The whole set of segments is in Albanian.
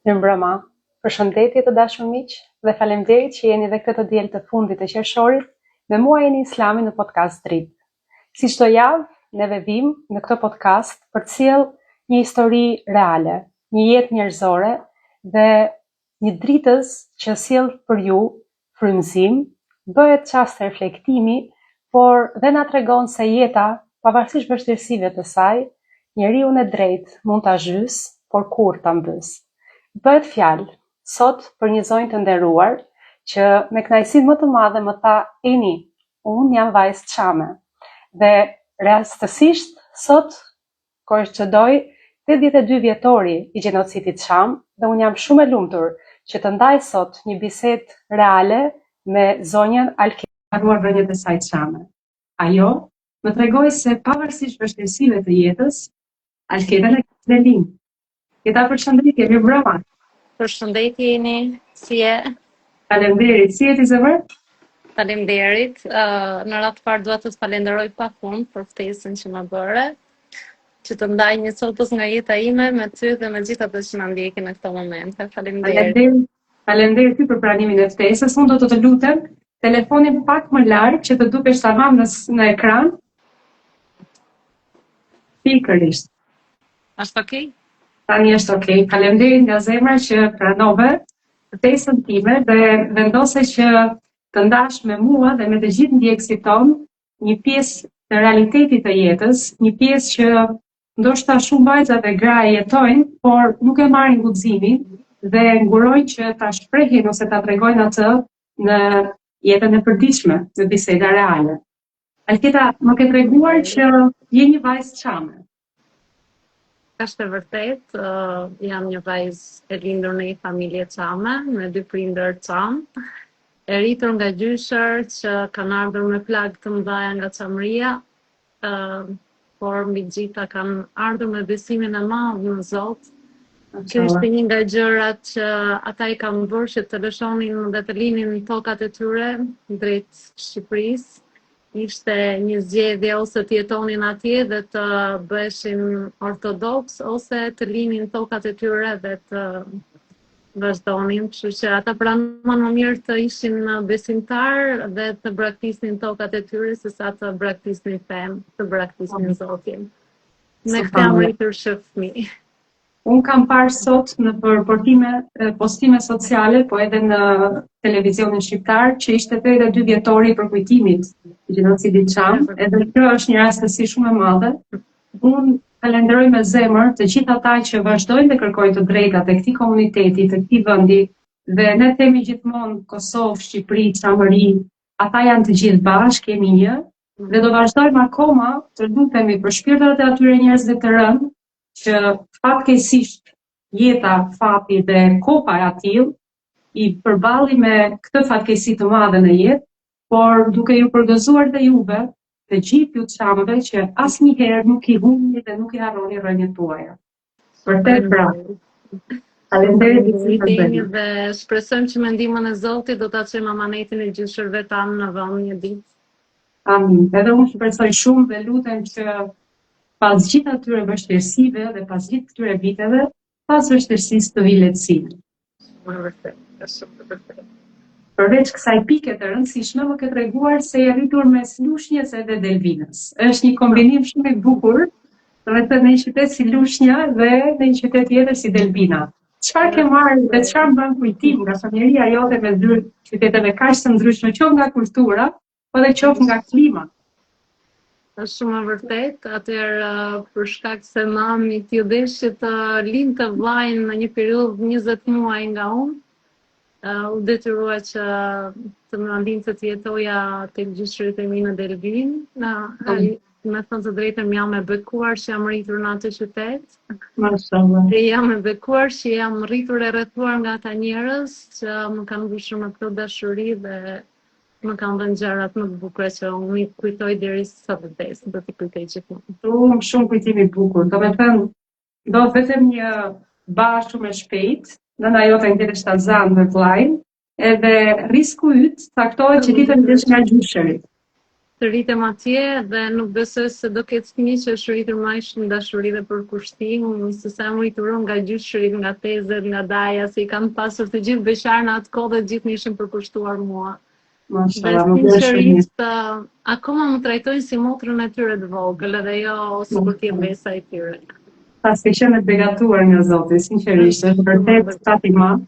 Mirëmbrëma, përshëndetje të dashur miq dhe faleminderit që jeni edhe këtë diel të fundit të qershorit me mua jeni Islami në podcast Dritë. Si çdo javë, neve vim në këtë podcast për të sjellë një histori reale, një jetë njerëzore dhe një dritës që sjell për ju frymëzim, bëhet çast reflektimi, por dhe na tregon se jeta, pavarësisht vështirësive të saj, njeriu në drejt mund ta zhys, por kur ta mbys. Bëhet fjalë sot për një zonjë të nderuar që me kënaqësi më të madhe më tha Eni, unë jam vajzë Çame. Dhe rastësisht sot koincidoi 82 vjetori i gjenocidit Çam dhe unë jam shumë e lumtur që të ndaj sot një bisedë reale me zonjën Alketa rrënjët e saj Çame. Ajo më tregoi se pavarësisht vështirësive të jetës, Alketa në lind. Jeta përshëndetje, mirëmbrëma. Përshëndetje Jeni, si je? Faleminderit, si je ti zemër? Faleminderit. Në radhë të parë dua të falenderoj pafund për ftesën që më bëre, që të ndaj një copës nga jeta ime me ty dhe me gjithë ata që na ndjekin në këtë moment. Faleminderit. Faleminderit ty për pranimin e ftesës. Unë do të lutem telefonin pak më larg që të dukesh tamam në ekran. Pikërisht. Është okay? Tani është okay. Faleminderit nga zemra që pranove ftesën time dhe vendose që të ndash me mua dhe me të gjithë ndjekësit tonë një pjesë të realitetit të jetës, një pjesë që ndoshta shumë vajza dhe gra e jetojnë, por nuk e marrin guximin dhe ngurojnë që ta shprehin ose ta tregojnë atë në jetën e përditshme, në biseda reale. Alketa, më ke treguar që je një vajzë Çame. Është e vërtet, jam një vajzë e lindur në një familje Çame, me 2 prindër Çam, e rritur nga gjyshër që kanë ardhur me plagë të mëdha nga Çamëria, por mbi gjitha kanë ardhur me besimin e madh në Zot, që ishte një nga gjërat që ata i kanë bërë që të lëshonin dhe të linin tokat e tyre drejt Shqipërisë. Ishte një zgjedhje ose të jetonin atje dhe të bëheshin ortodoks ose të linin tokat e tyre dhe të vazhdonin, kështu që ata pranuan më mirë të ishin besimtar dhe të braktisnin tokat e tyre sesa të braktisnin fen, të braktisnin Zotin. Me këtë jam rritur që fëmijë. Unë kam parë sot në postime sociale, po edhe në televizionin shqiptar, që ishte 82 vjetori i përkujtimit të gjenocidit Çam, edhe kjo është një rastësi shumë e madhe. Unë falenderoj me zemër të gjithë ata që vazhdojnë të kërkojnë të drejtat e këtij komuniteti, të këtij vendi, dhe ne themi gjithmonë Kosovë, Shqipëri, Çamëri, ata janë të gjithë bashkë, jemi një, dhe do vazhdojmë akoma të lutemi për shpirtat e atyre njerëzve të rënë që fatkeqësisht jeta, fati dhe kopa e atill i përballi me këtë fatkeqësi të madhe në jetë, por duke ju përgëzuar dhe juve, të gjithë ju Çamëve që asnjëherë nuk i humni dhe nuk i harroni rrënjët tuaja. Vërtet bravo. Faleminderit dhe shpresojmë që me ndihmën e Zotit do ta çojmë amanetin e gjyshërve tanë në vend një ditë. Amin. Edhe unë shpresoj shumë dhe lutem që pas gjithë atyre vështirësive dhe pas gjithë këtyre viteve, pas vështirësisë të vi lehtësi. Përveç kësaj pike të rëndësishme, më ke treguar se je rritur mes Lushnjës edhe Delvinës. Është një kombinim shumë i bukur, do të thënë në një qytet si Lushnja dhe në një qytet tjetër si Delvina. Çfarë ke marrë dhe çfarë bën kujtim nga familja jote me dy qyteteve kaq të ndryshme, qoftë nga kultura, po edhe qoftë nga klima? Është shumë e vërtet, atëherë për shkak se mami t'i deshi të lindte vllajin në një periudhë 20 muaj nga unë, u detyrua që të më lindte të jetoja tek gjyshërit e mi në Delvin. Me thënë të drejtën jam e bekuar që jam rritur në atë qytet. Mashallah. Dhe jam e bekuar që jam rritur e rrethuar nga ata njerëz që më kanë mbushur me këtë dashuri dhe më kanë dhënë gjërat më të bukura që unë i kujtoj deri sa të vdes, do t'i kujtoj gjithmonë. Shumë kujtim i bukur. Do të thënë, do vetëm një bashkë shumë e shpejtë, nëna jote ngjelet shtazan me vllajin, edhe risku yt taktohet që ti të ndesh nga gjyshëri. të rritem atje dhe nuk besoj se do ketë fëmijë që është rritur më aq në dashuri dhe për kushtim, se sa jam rritur unë nga gjyshërit, nga tezet, nga daja, se i kam pasur të gjithë beqarë në atë kohë dhe të gjithë më ishin përkushtuar mua. Dhe Mashallah, më bën shumë mirë. sinqerisht, akoma më trajtojnë si motrën e tyre të vogël edhe jo sikur të jem besa e tyre. Pas ke qenë e begatuar nga Zoti, sinqerisht, është vërtet fat i madh.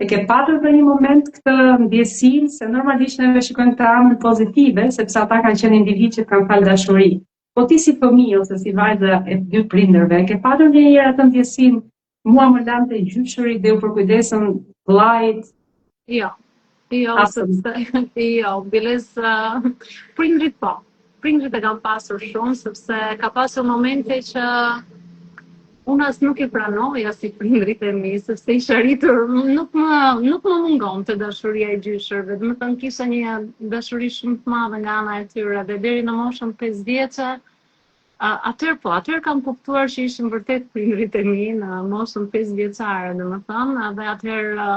E ke patur në një moment këtë ndjesinë se normalisht neve shikojmë të anën pozitive, sepse ata kanë qenë individ që kanë falë dashuri. Po ti si fëmijë ose si vajza e dy prindërve, ke patur ndonjëherë atë ndjesinë, mua më lante gjyshëri dhe u përkujdesën vllait? Jo, sepse jo, biles prindrit po. Prindrit e kam pasur shumë, sepse ka pasur momente që unë as nuk i pranoja si prindrit e mi, sepse isha rritur, nuk më mungon të dashuria e gjyshërve, dhe më thënë kisha një dashuri shumë të madhe nga ana e tyre, dhe deri në moshën 5 vjeçe, atëherë kam kuptuar që ishin vërtet prindrit e mi në moshën 5 vjeçare, dhe më thënë, dhe atëherë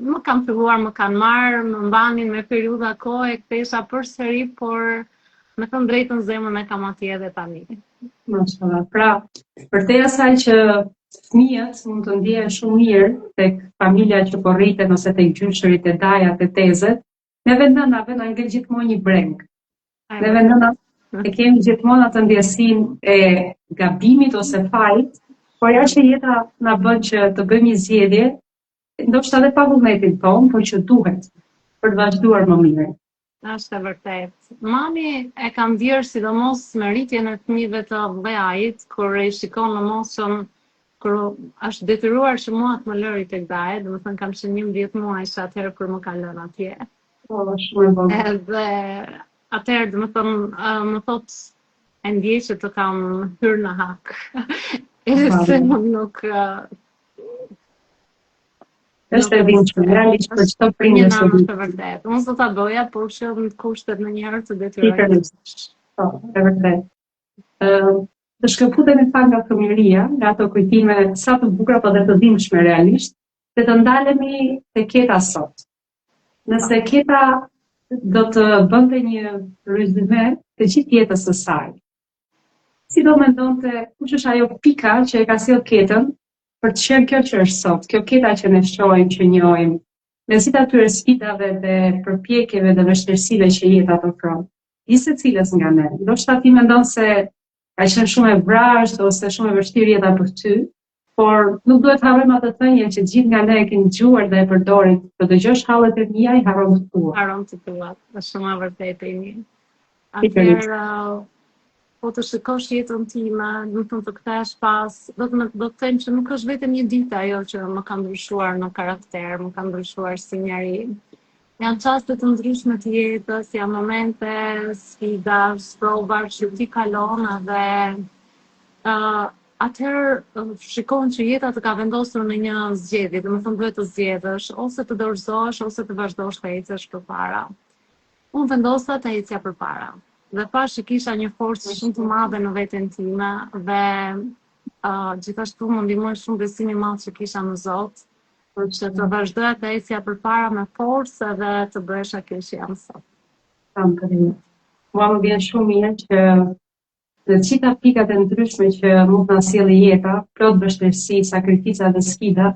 më kanë filluar, më kanë marrë, më mbanin me periudha kohe, kthesha përsëri, por me thënë drejtën zemrën e kam atje edhe tani. Mashallah. Pra, përtej asaj që fëmijët mund të ndjehen shumë mirë tek familja që po rriten ose tek gjyshërit e dajat e tezet, neve nënave na ngel gjithmonë një breng. Neve nënat e kemi gjithmonë atë ndjesinë e gabimit ose fajit, por ja që jeta na bën që të bëjmë një zgjedhje, ndoshta edhe pa vullnetin ton, por që duhet për të vazhduar më mirë. Është e vërtet. Mami e kam vjerë sidomos me rritjen e fëmijëve të vllajait, kur e shikon në moshën kur është detyruar që mua të më lëri tek daja, domethënë kam qenë 11 muajsh atëherë kur më ka lënë atje. Po, shumë e vogël. Edhe atëherë domethënë më thot e ndjej që të kam hyrë në hak. Edhe se nuk është e vindshme, realisht për çdo prindër që është e vërtet. Unë do ta bëja, por që në kushtet ndonjëherë të detyroj. Po, e vërtet. Të shkëputemi pak nga fëmijëria, nga ato kujtime sa të bukura po dhe të dhimbshme realisht, dhe të ndalemi te Keta sot. Nëse Keta do të bënte një rezume të gjithë jetës së saj, si do mendonte kush është ajo pika që e ka sjellë Ketën për të qenë kjo që është sot, kjo Keta që ne shohim, që njohim, me si atyre sfidave dhe përpjekjeve dhe vështirësive që jeta të ofron. Gjithë secilës nga ne. Ndoshta ti mendon se ka qenë shumë e vrasht ose shumë e vështirë jeta për ty, por nuk duhet të harrojmë atë thënie që gjithë nga ne e kemi dëgjuar dhe e përdorim, të dëgjosh hallet e mia i harron të tua. Harron të tua, është shumë e vërtetë e një. Atëherë po të shikosh jetën time, do të thonë të kthesh pas, do të them që nuk është vetëm një ditë ajo që më ka ndryshuar në karakter, më ka ndryshuar si njeri. Janë çaste të ndryshme të jetës, janë momente, sfida, prova që ti kalon dhe atëherë shikon që jeta të ka vendosur në një zgjedhje, domethënë duhet të zgjedhësh, ose të dorëzosh, ose të vazhdosh të ecësh përpara. Unë vendosa të ecja përpara. Dhe pash që kisha një forcë shumë të madhe në veten time dhe gjithashtu më ndihmoi shumë besimi i madh që kisha në Zot, që të vazhdoja të ecja përpara me forcë dhe të bëhesha kjo që jam sot. Mua më vjen shumë mirë që në gjitha pikat e ndryshme që mund na sjellë jeta, plot vështirësi, sakrifica dhe sfida,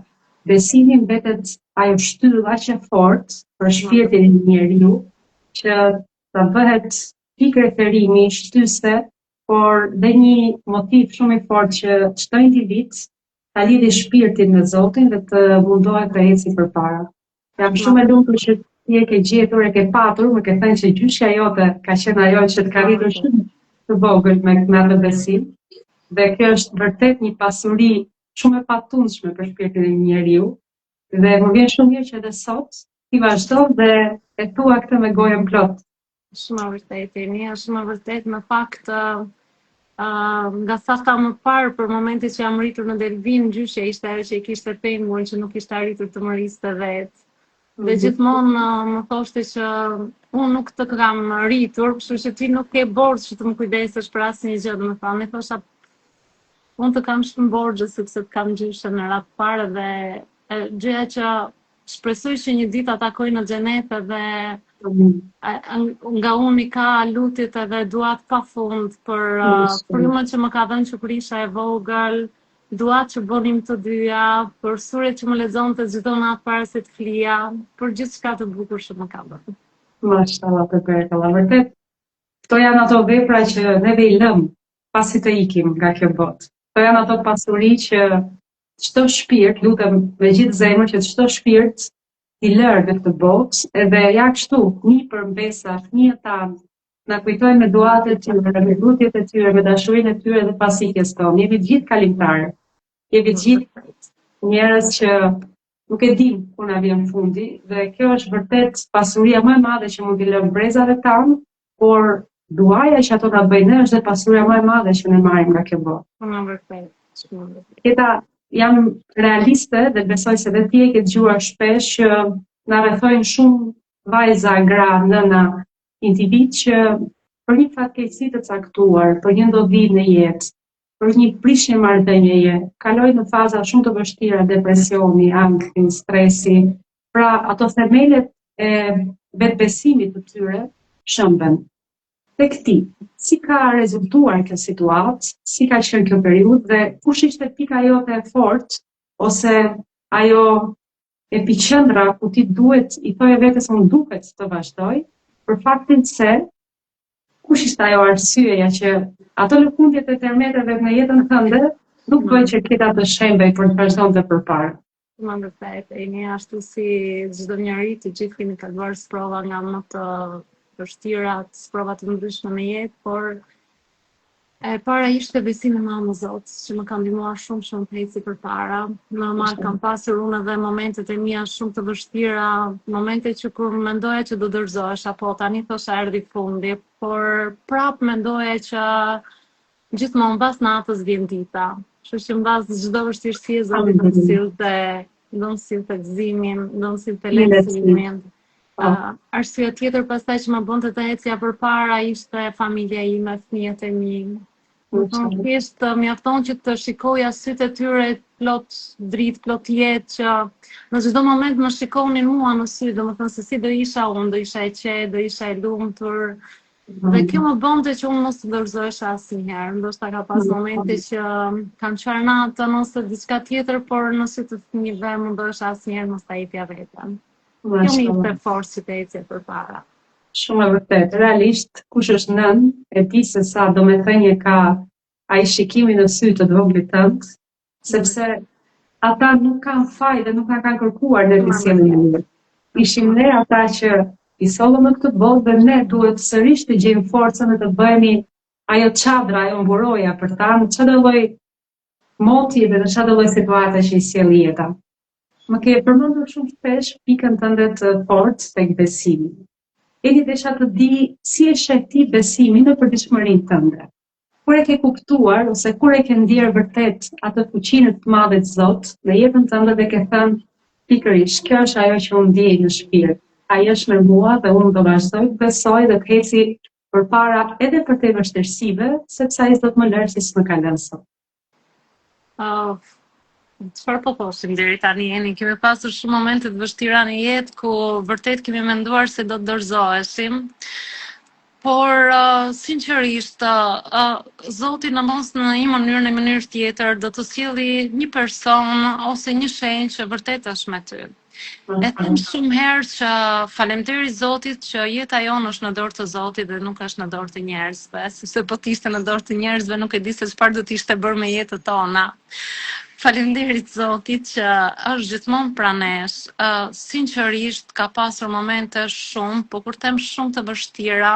besimi mbetet ajo shtyllë aq e fortë për shpirtin e njeriu që ta bëhet pikë referimi, shtyse, por dhe një motiv shumë i fortë që çdo individ ta lidhë shpirtin me Zotin dhe të mundohet të ecë përpara. Jam shumë e lumtur që ti e ke gjetur, e ke patur, më ke thënë që gjyshja jote ka qenë ajo që të ka rritur shumë të vogël me atë besim. Dhe kjo është vërtet një pasuri shumë e patundshme për shpirtin e njeriu. Dhe më vjen shumë mirë që edhe sot ti vazhdon dhe e thua këtë me gojën plot. Shumë e vërtetë, shumë e vërtetë, në fakt nga sa tha më parë për momentin që jam rritur në Delvin, gjyshja ishte ajo që i kishte pengur që nuk ishte arritur të më rriste vetë. Dhe gjithmonë më thoshte që unë nuk të kam rritur, kështu që ti nuk ke borxh që të më kujdesesh për asnjë gjë, domethënë, ne thosha unë të kam shumë borxhe sepse të kam gjyshën në radhë parë dhe gjëja që shpresoj që një ditë ta takoj në xhenet dhe Nga unë i ka lutit edhe duat pa fund për frymën që më ka dhënë që kur isha e vogël, duat që bonim të dyja, për suret që më lexonte çdo natë para se të flija, për gjithçka të bukur që më ka dhënë. Mashallah, të berekalla. Vërtet, këto janë ato vepra që neve i lëm pasi të ikim nga kjo botë. Këto janë ato pasuri që çdo shpirt, lutem me gjithë zemër që çdo shpirt i lërë në këtë botë, edhe ja kështu, një për mbesa, një tanë, na kujtojnë me duat e tyre, me lutjet e tyre, me dashurinë e tyre dhe pasikjes tonë. Jemi të gjithë kalimtarë. Jemi të gjithë njerëz që nuk e dim ku na vjen fundi dhe kjo është vërtet pasuria më e madhe që mund t'i lëmë brezave tanë, por duaja që ato na bëjnë ne është dhe pasuria më e madhe që ne marrim nga kjo botë. Jeta, jam realiste dhe besoj se dhe ti e ke dëgjuar shpesh që na rrethojnë shumë vajza, gra, nëna, individ që për një fatkeqësi të caktuar, për një ndodhi në jetë, për një prishje marrëdhënieje, kalojnë në faza shumë të vështira, depresioni, ankthi, stresi. Pra, ato themelet e vetbesimit të tyre shëmben. Tek ti, si ka rezultuar kjo situatë, si ka qenë kjo periudhë dhe kush ishte pika jote e fortë ose ajo epiqendra ku ti duhet i thoje vetes unë duhet të vazhdoj, për faktin se kush ishte ajo arsyeja që ato lëkundjet e tërmeteve në jetën tënde nuk bëj që kita të shembej për të vazhdonte përpara. Më vërtet, e një ashtu si çdo njeri, të gjithë kemi kaluar sprova nga më të vështirat, sprova të ndryshme në jetë, por e para ishte besimi më në Zot, që më ka ndihmuar shumë të eci përpara. Normal kam pasur unë edhe momentet e mia shumë të vështira, momente që kur mendoja që do dorëzohesha, po tani thosha erdhi fundi, por prap mendoja që gjithmonë mbas natës vjen dita. Kështu që mbas çdo vështirësie Zoti do të sillte gëzimin, do të sillte lehtësimin. Arsyeja tjetër pastaj që më bënte të ecja përpara ishte familja ime, fëmijët e mi. Thjesht mjafton që të shikoja sytë e tyre plot dritë, plot jetë, që në çdo moment më shikonin mua në sy, domethënë se si do isha unë, do isha e qetë, do isha e lumtur. Dhe kjo më bënte që unë mos të dorëzohesha asnjëherë. Ndoshta ka pas momente që kam qenë natën ose diçka tjetër, por në sy të fëmijëve mundohesha asnjëherë mos ta jepja veten. Kjo më ishte forcë të ecje përpara. Shumë e vërtet. Realisht, kush është nën, e di se sa domethënie ka ai shikimi në sy të voglit tënd, sepse ata nuk kanë faj dhe nuk na kanë kërkuar ne të sjellnim mirë. Ishim ne ata që i sollëm në këtë botë dhe ne duhet sërish të gjejmë forcën dhe të bëhemi ajo çadra, ajo mburoja për ta në çdo lloj moti dhe në çdo lloj situate që i sjell jeta. Më ke përmendur shumë shpesh pikën tënde të fortë tek besimi. Edi desha të di si e sheh ti besimin në përditshmërinë tënde. Kur e ke kuptuar ose kur e ke ndier vërtet atë fuqinë të madhe të Zot në jetën tënde dhe ke thënë pikërisht kjo është ajo që unë ndiej në shpirt. Ai është me mua dhe unë do vazhdoj të besoj dhe të eci përpara edhe për te vështirësive, sepse ai s'do të më lërë si s'më ka lënë sot. Çfarë po thoshim deri tani, jeni kemi pasur shumë momente të vështira në jetë ku vërtet kemi menduar se do të dorëzoheshim. Por sinqerisht Zoti na mos në një mënyrë tjetër do të sjelli një person ose një shenjë që vërtet është me ty. E them shumë herë që falemnderit Zotit që jeta jonë është në dorë të Zotit dhe nuk është në dorë të njerëzve, sepse po të ishte në dorë të njerëzve nuk e di se çfarë do të ishte bërë me jetën tona. Falemnderit Zotit që është gjithmonë pranesh. Sinqerisht ka pasur momente shumë, po kur them shumë të vështira.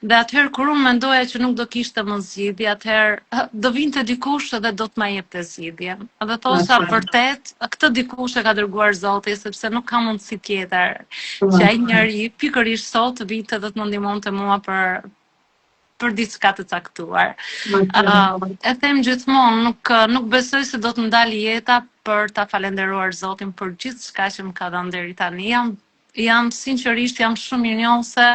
Dhe atëherë kur unë mendoja që nuk do kishte më zgjidhje, atëherë do vinte dikush edhe do të ma jepte zgjidhje. Dhe thosha vërtet, këtë dikush e ka dërguar Zoti, sepse nuk ka mundësi tjetër që ai njeri pikërisht sot vinte dhe të më ndihmonte mua për diçka të caktuar. E them gjithmonë, nuk besoj se do të ndali jeta për ta falenderuar Zotin për gjithçka që më ka dhënë deri tani. Jam sinqerisht jam shumë mirënjohëse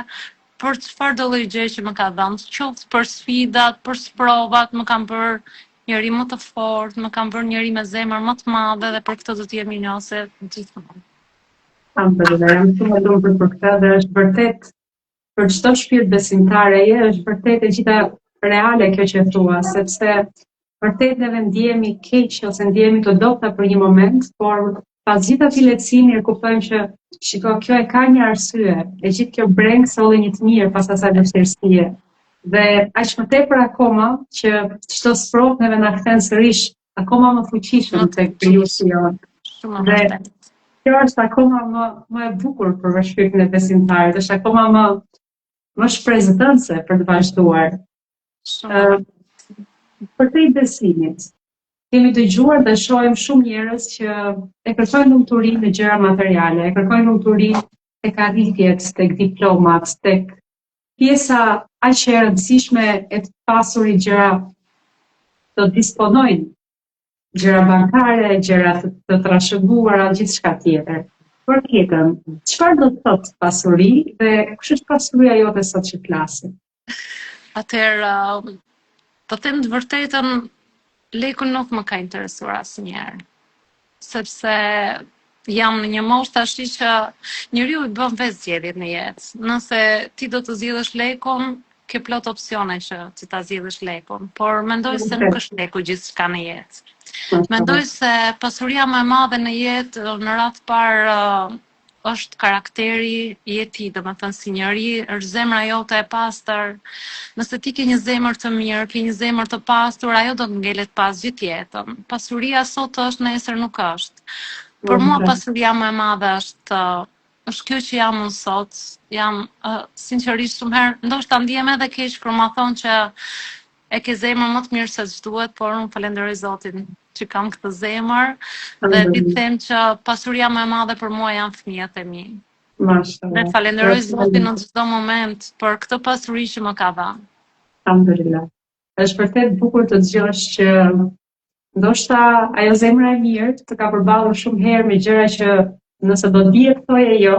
për çfarë do lloj gjë që më ka dhënë, qoftë për sfidat, për sprovat, më kanë bërë njëri më të fortë, më kanë bërë njëri me zemër më të madhe dhe për këtë do të jem mirënjohëse gjithmonë. Jam shumë e lumtur për këtë dhe është vërtet për çdo shpirt besimtar është vërtet e gjitha reale kjo që thua, sepse vërtet neve ndjehemi keq ose ndjehemi të dobta për një moment, por pas gjithë atij lehtësimi e kuptojmë që shiko, kjo e ka një arsye, e gjithë kjo breng solli një të mirë pas asaj vështirësie. Dhe aq më tepër akoma që çdo sprov neve na kthen sërish akoma më fuqishëm tek krijuesi jon. Dhe kjo është akoma më e bukur për shpirtin e besimtarit, është akoma më shpresëdhënëse për të vazhduar. Për te i besimit, kemi dëgjuar dhe shohim shumë njerëz që e kërkojnë lumturinë në gjëra materiale, e kërkojnë lumturinë tek arritjet, tek diplomat, tek pjesa aq e rëndësishme e të pasurit gjëra të disponojnë, gjëra bankare, gjëra të trashëguara, gjithçka tjetër. Por tjetër, çfarë do të thotë pasuri dhe kush është pasuria jote sot që flasim? Atëherë, të them të vërtetën, leku nuk më ka interesuar asnjëherë. Sepse jam në një moshë tash që njeriu i bën vetë zgjedhjet në jetë. Nëse ti do të zgjidhësh lekun, ke plot opsione që ta zgjidhësh lekun, por mendoj se nuk është leku gjithçka në jetë. Mendoj se pasuria më e madhe në jetë në radh parë është karakteri i ti, domethënë si njeri, është zemra jote e pastër. Nëse ti ke një zemër të mirë, ke një zemër të pastur, ajo do të ngelet pas gjithë jetën. Pasuria sot është, nesër nuk është. Për mua pasuria më e madhe është kjo që jam unë sot. Jam sinqerisht shumë herë, ndoshta ndihem edhe keq kur ma thonë që e ke zemër më të mirë se ç'duhet, por unë falenderoj Zotin që kam këtë zemër dhe di të them që pasuria më e madhe për mua janë fëmijët e mi. Dhe falenderoj Zotin në çdo moment për këtë pasuri që më ka dhënë. Alhamdulillah. Është vërtet bukur të dëgjosh që ndoshta ajo zemra e mirë të ka përballur shumë herë me gjëra që nëse do të bie të thoje jo,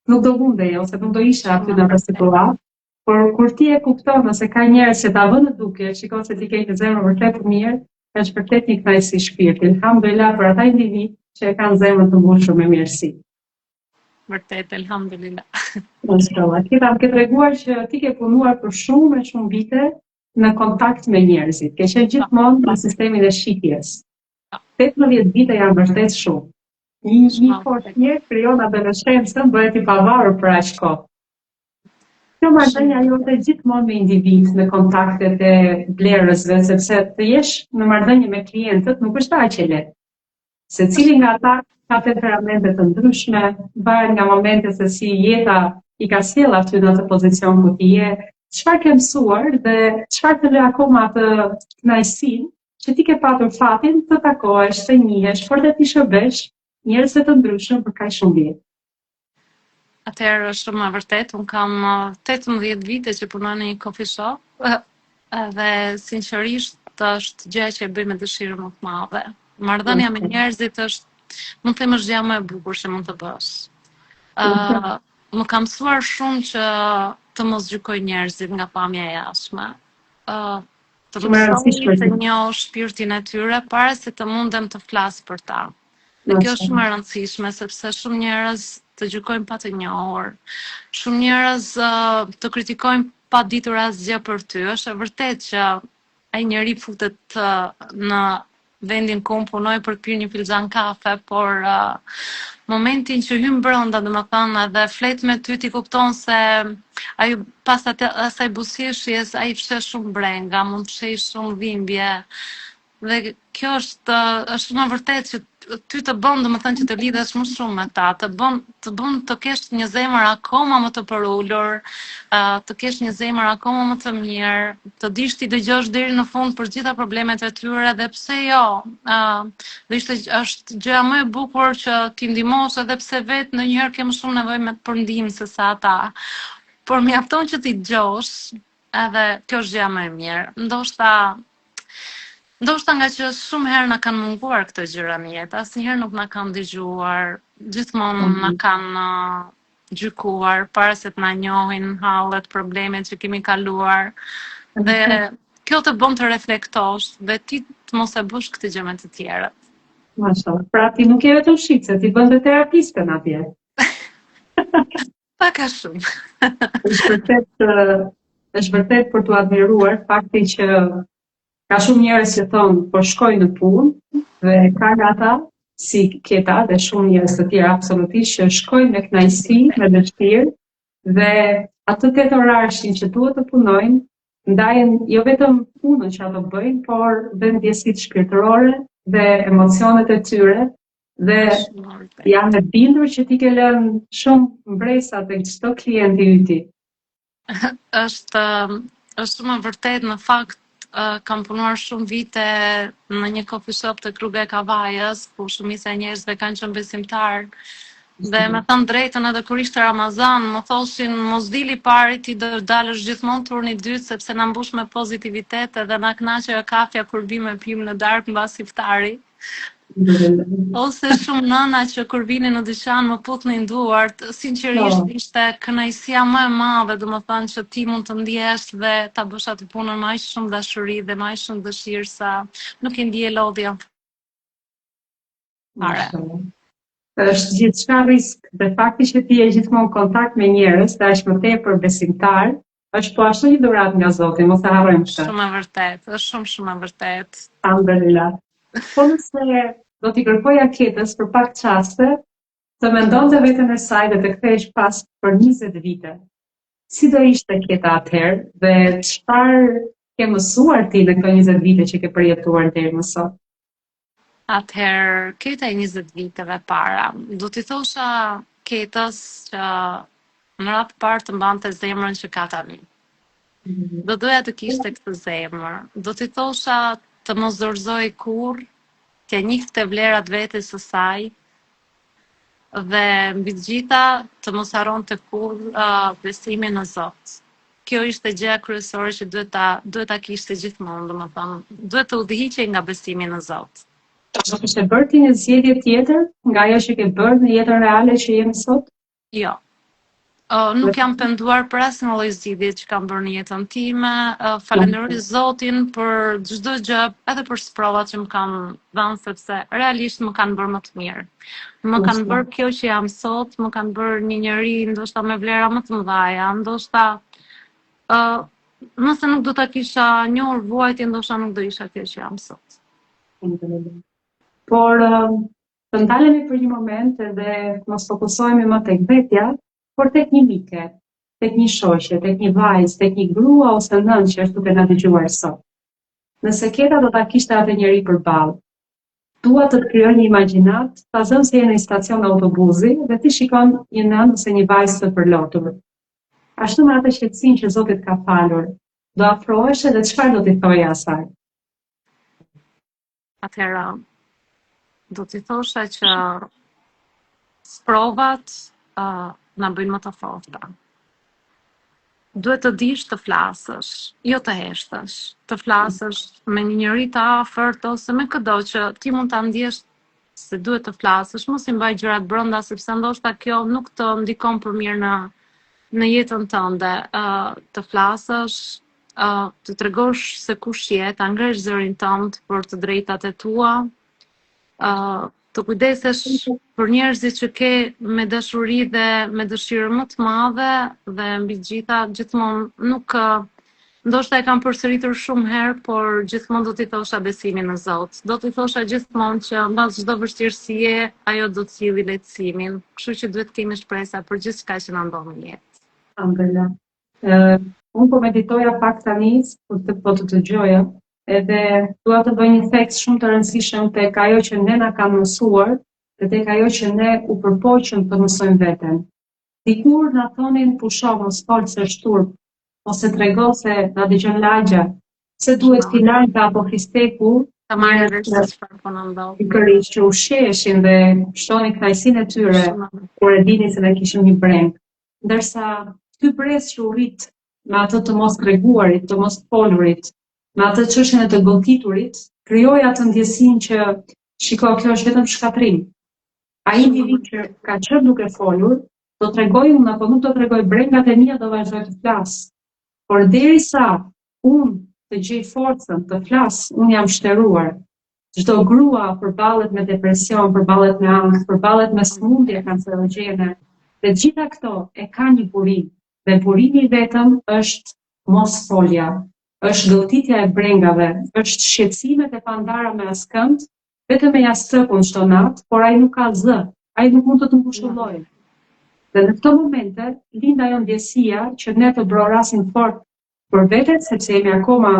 nuk do mundej ose nuk do isha aty në atë situatë. Por kur ti e kupton ose ka njerëz që ta vënë duke, shikon se ti ke një zemër vërtet të mirë, është vërtet një kënaqësi shpirti. Alhamdulillah për ata individ që e kanë zemrën të mbushur me mirësi. Vërtet, alhamdulillah. Mashallah. Ti kam ke treguar që ti ke punuar për shumë vite në kontakt me njerëzit. Ke qenë gjithmonë në sistemin e shitjes. 18 vite janë vërtet shumë. Një portier krijon adoleshencën, bëhet i pavarur për aq kohë. Kjo marrëdhënia jote gjithmonë me individ, në kontaktet e blerësve, sepse të jesh në marrëdhënie me klientët nuk është aq e lehtë. Secili nga ata ka temperamente të ndryshme, varet nga momentet se si jeta i ka sjell aty në atë pozicion ku ti je, çfarë ke mësuar dhe çfarë të lë akoma të kënaqësinë që ti ke patur fatin të takohesh, të njihesh, por të ti shërbesh njerëzve të ndryshëm për kaq shumë vjet. Atëherë është shumë e vërtet, unë kam 18 vite që punoj në një coffee shop dhe sinqerisht është gjë që e bëj me dëshirë më të madhe. Marrëdhënia me njerëzit është, mund të them, është gjë më e bukur që mund të bësh. Më ka mësuar shumë që të mos gjykoj njerëzit nga pamja e jashtme. Të mësoj të njoh shpirtin e tyre para se të mundem të flas për ta. Dhe kjo është shumë e rëndësishme sepse shumë njerëz të gjykojnë pa të njohur. Shumë njerëz të kritikojnë pa ditur asgjë për ty. Është e vërtetë që ai njeri futet në vendin ku unë punoj për të pirë një filxhan kafe, por momentin që hyn brenda, domethënë, edhe flet me ty, ti kupton se ai pas asaj buzëqeshjes ai fshes shumë brenga, mund të fshej shumë dhimbje. Dhe kjo është shumë e vërtetë që ty të bën, domethënë, që të lidhesh më shumë me ta, të bën të kesh një zemër akoma më të përulur, të kesh një zemër akoma më të mirë, të dish ti dëgjosh deri në fund për gjitha problemet e tyre dhe pse jo. Dhe është gjëja më e bukur që ti ndihmosh edhe pse vetë ndonjëherë ke më shumë nevojë për ndihmë se sa ata. Por mjafton që ti dëgjosh, edhe kjo është gjëja më e mirë. Ndoshta nga që shumë herë na kanë munguar këto gjëra në jetë, asnjëherë nuk na kanë dëgjuar, gjithmonë na kanë gjykuar para se të na njohin hallet, problemet që kemi kaluar. Dhe kjo të bën të reflektosh dhe ti të mos e bësh këtë gjë me të tjerët. Mashallah. Pra ti nuk je vetëm shitse, ti bën dhe terapistën atje. Pak a shumë. Është vërtet për t'u admiruar fakti që ka shumë njerëz që thonë po shkoj në punë dhe ka nga ata si Keta dhe shumë njerëz të tjerë absolutisht që shkojnë me kënaqësi, me dëshirë dhe atë 8 orashin që duhet të punojnë, ndajnë jo vetëm punën që ato bëjnë, por dhe ndjesitë shpirtërore dhe emocionet e tyre dhe janë e bindur që ti ke lënë shumë mbresa tek çdo klient i yti. Është shumë e vërtet, në fakt kam punuar shumë vite në një coffee shop të Rruga e Kavajës, ku shumica e njerëzve kanë qenë besimtar. Dhe me thënë drejtën, edhe kur ishte Ramazan, më thoshin mos dili pari, ti do dalësh gjithmonë turni dytë sepse na mbush me pozitivitet edhe na kënaqë kafja kur vi me pim në darkë mbas iftari. Ose shumë nëna që kur vinin në dyqan më putnin duart, sinqerisht ishte kënaqësia më e madhe, domethënë që ti mund të ndjesh dhe ta bësh atë punën me aq shumë dashuri dhe me aq shumë dëshirë sa nuk i ndje lodhja. Është gjithçka risk dhe fakti që ti je gjithmonë në kontakt me njerëz dhe aq më tepër besimtar, është po ashtu një dhuratë nga Zoti, mos e harrojmë këtë. Shumë e vërtet, është shumë e vërtet. Alhamdulillah. Po nëse do t'i kërkoja Ketës për pak çaste të mendonte veten e saj dhe të kthehesh pas për 20 vite. Si do ishte Keta atëherë dhe çfarë ke mësuar ti në këto 20 vite që ke përjetuar deri më sot? Atëherë, Keta e 20 viteve para, do t'i thosha Ketës që në ratë parë të mbante zemrën që ka tani. Do doja të kishte këtë zemër. Do t'i thosha të mos dorëzoj kurrë, të njihte vlerat vetes së saj dhe mbi të gjitha të mos harronte kurrë besimin në Zot. Kjo ishte gjëja kryesore që duhet ta kishte gjithmonë, domethënë, duhet të udhëhiqej nga besimi në Zot. Do kishte bërë ti një zgjedhje tjetër nga ajo që ke bërë në jetën reale që jemi sot? Jo. Nuk jam penduar për asnjë lloj zgjidhje që kam bërë në jetën time. Falenderoj Zotin për çdo gjë, edhe për sprovat që më kanë dhënë, sepse realisht më kanë bërë më të mirë. Më kanë bërë kjo që jam sot, më kanë bërë një njeri ndoshta me vlera më të mëdha, ndoshta nëse nuk do ta kisha njohur vuajtje, ndoshta nuk do isha kjo që jam sot. Por të ndalemi për një moment edhe mos fokusohemi më tek vetja, por tek një mike, tek një shoqe, tek një vajzë, tek një grua ose nënë që është duke na dëgjuar sot. Nëse Keta do ta kishte atë njeri përballë, dua të krijoj një imagjinat, ta zëm se je në një stacion autobusi dhe ti shikon një nënë ose një vajzë të përlotur. Ashtu me atë qetësinë që Zoti të ka falur, do afrohesh dhe çfarë do t'i thoje asaj? Atëherë, do t'i thosha që sprovat na bëjnë më të forta. Duhet të dish të flasësh, jo të heshtësh. Të flasësh me një njeri të afërt ose me çdo që ti mund ta ndjesh se duhet të flasësh, mos i mbaj gjërat brenda sepse ndoshta kjo nuk të ndikon për mirë në jetën tënde. Të flasësh, të tregosh se kush je, ta ngresh zërin tënd për të drejtat e tua, të kujdesesh për njerëzit që ke me dashuri dhe me dëshirë më të madhe dhe mbi të gjitha gjithmonë nuk ndoshta e kam përsëritur shumë herë, por gjithmonë do t'i thosha besimin në Zot. Do t'i thosha gjithmonë që mbas çdo vështirësie ajo do të sjellë lehtësimin. Kështu që duhet kemi shpresa për gjithçka që na ndodh në jetë. Alhamdulillah. Unë po meditoja pak tani, po të dëgjoja, edhe dua të bëj një theks shumë të rëndësishëm tek ajo që ne na kanë mësuar dhe tek ajo që ne u përpoqëm të mësojmë veten. Dikur na thonin pusho mos fol se shturp, ose trego se na dëgjon lagja, se duhet finalta apo fisteku, ta marrë vesh se çfarë po na ndodh. Pikërisht që ushqeheshin dhe shtonin kënaqësinë e tyre kur e dinin se ne kishim një breng. Ndërsa ky brez që u rrit me atë të mos treguarit, të mos folurit, me atë çështjen e të goditurit, krijoi atë ndjesinë që shiko, kjo është vetëm shkatrim. Ai individ që ka qenë duke folur, do t'rregoj unë apo nuk do t'rregoj brengat e mia, do vazhdoj të flas. Por derisa unë të gjej forcën të flas, unë jam shtëruar. Çdo grua përballet me depresion, përballet me ankth, përballet me sëmundje kancerogjene, Dhe gjitha këto e ka një burim, dhe burimi i vetëm është mos folja, është goditja e brengave, është shqetësimet e pandara me askënd, vetëm e jastëkun çdo natë, por ai nuk ka zë, ai nuk mund të të mbushullojë. Dhe në këto momente lind ajo ndjesia që ne të brorasim fort për vete, sepse jemi akoma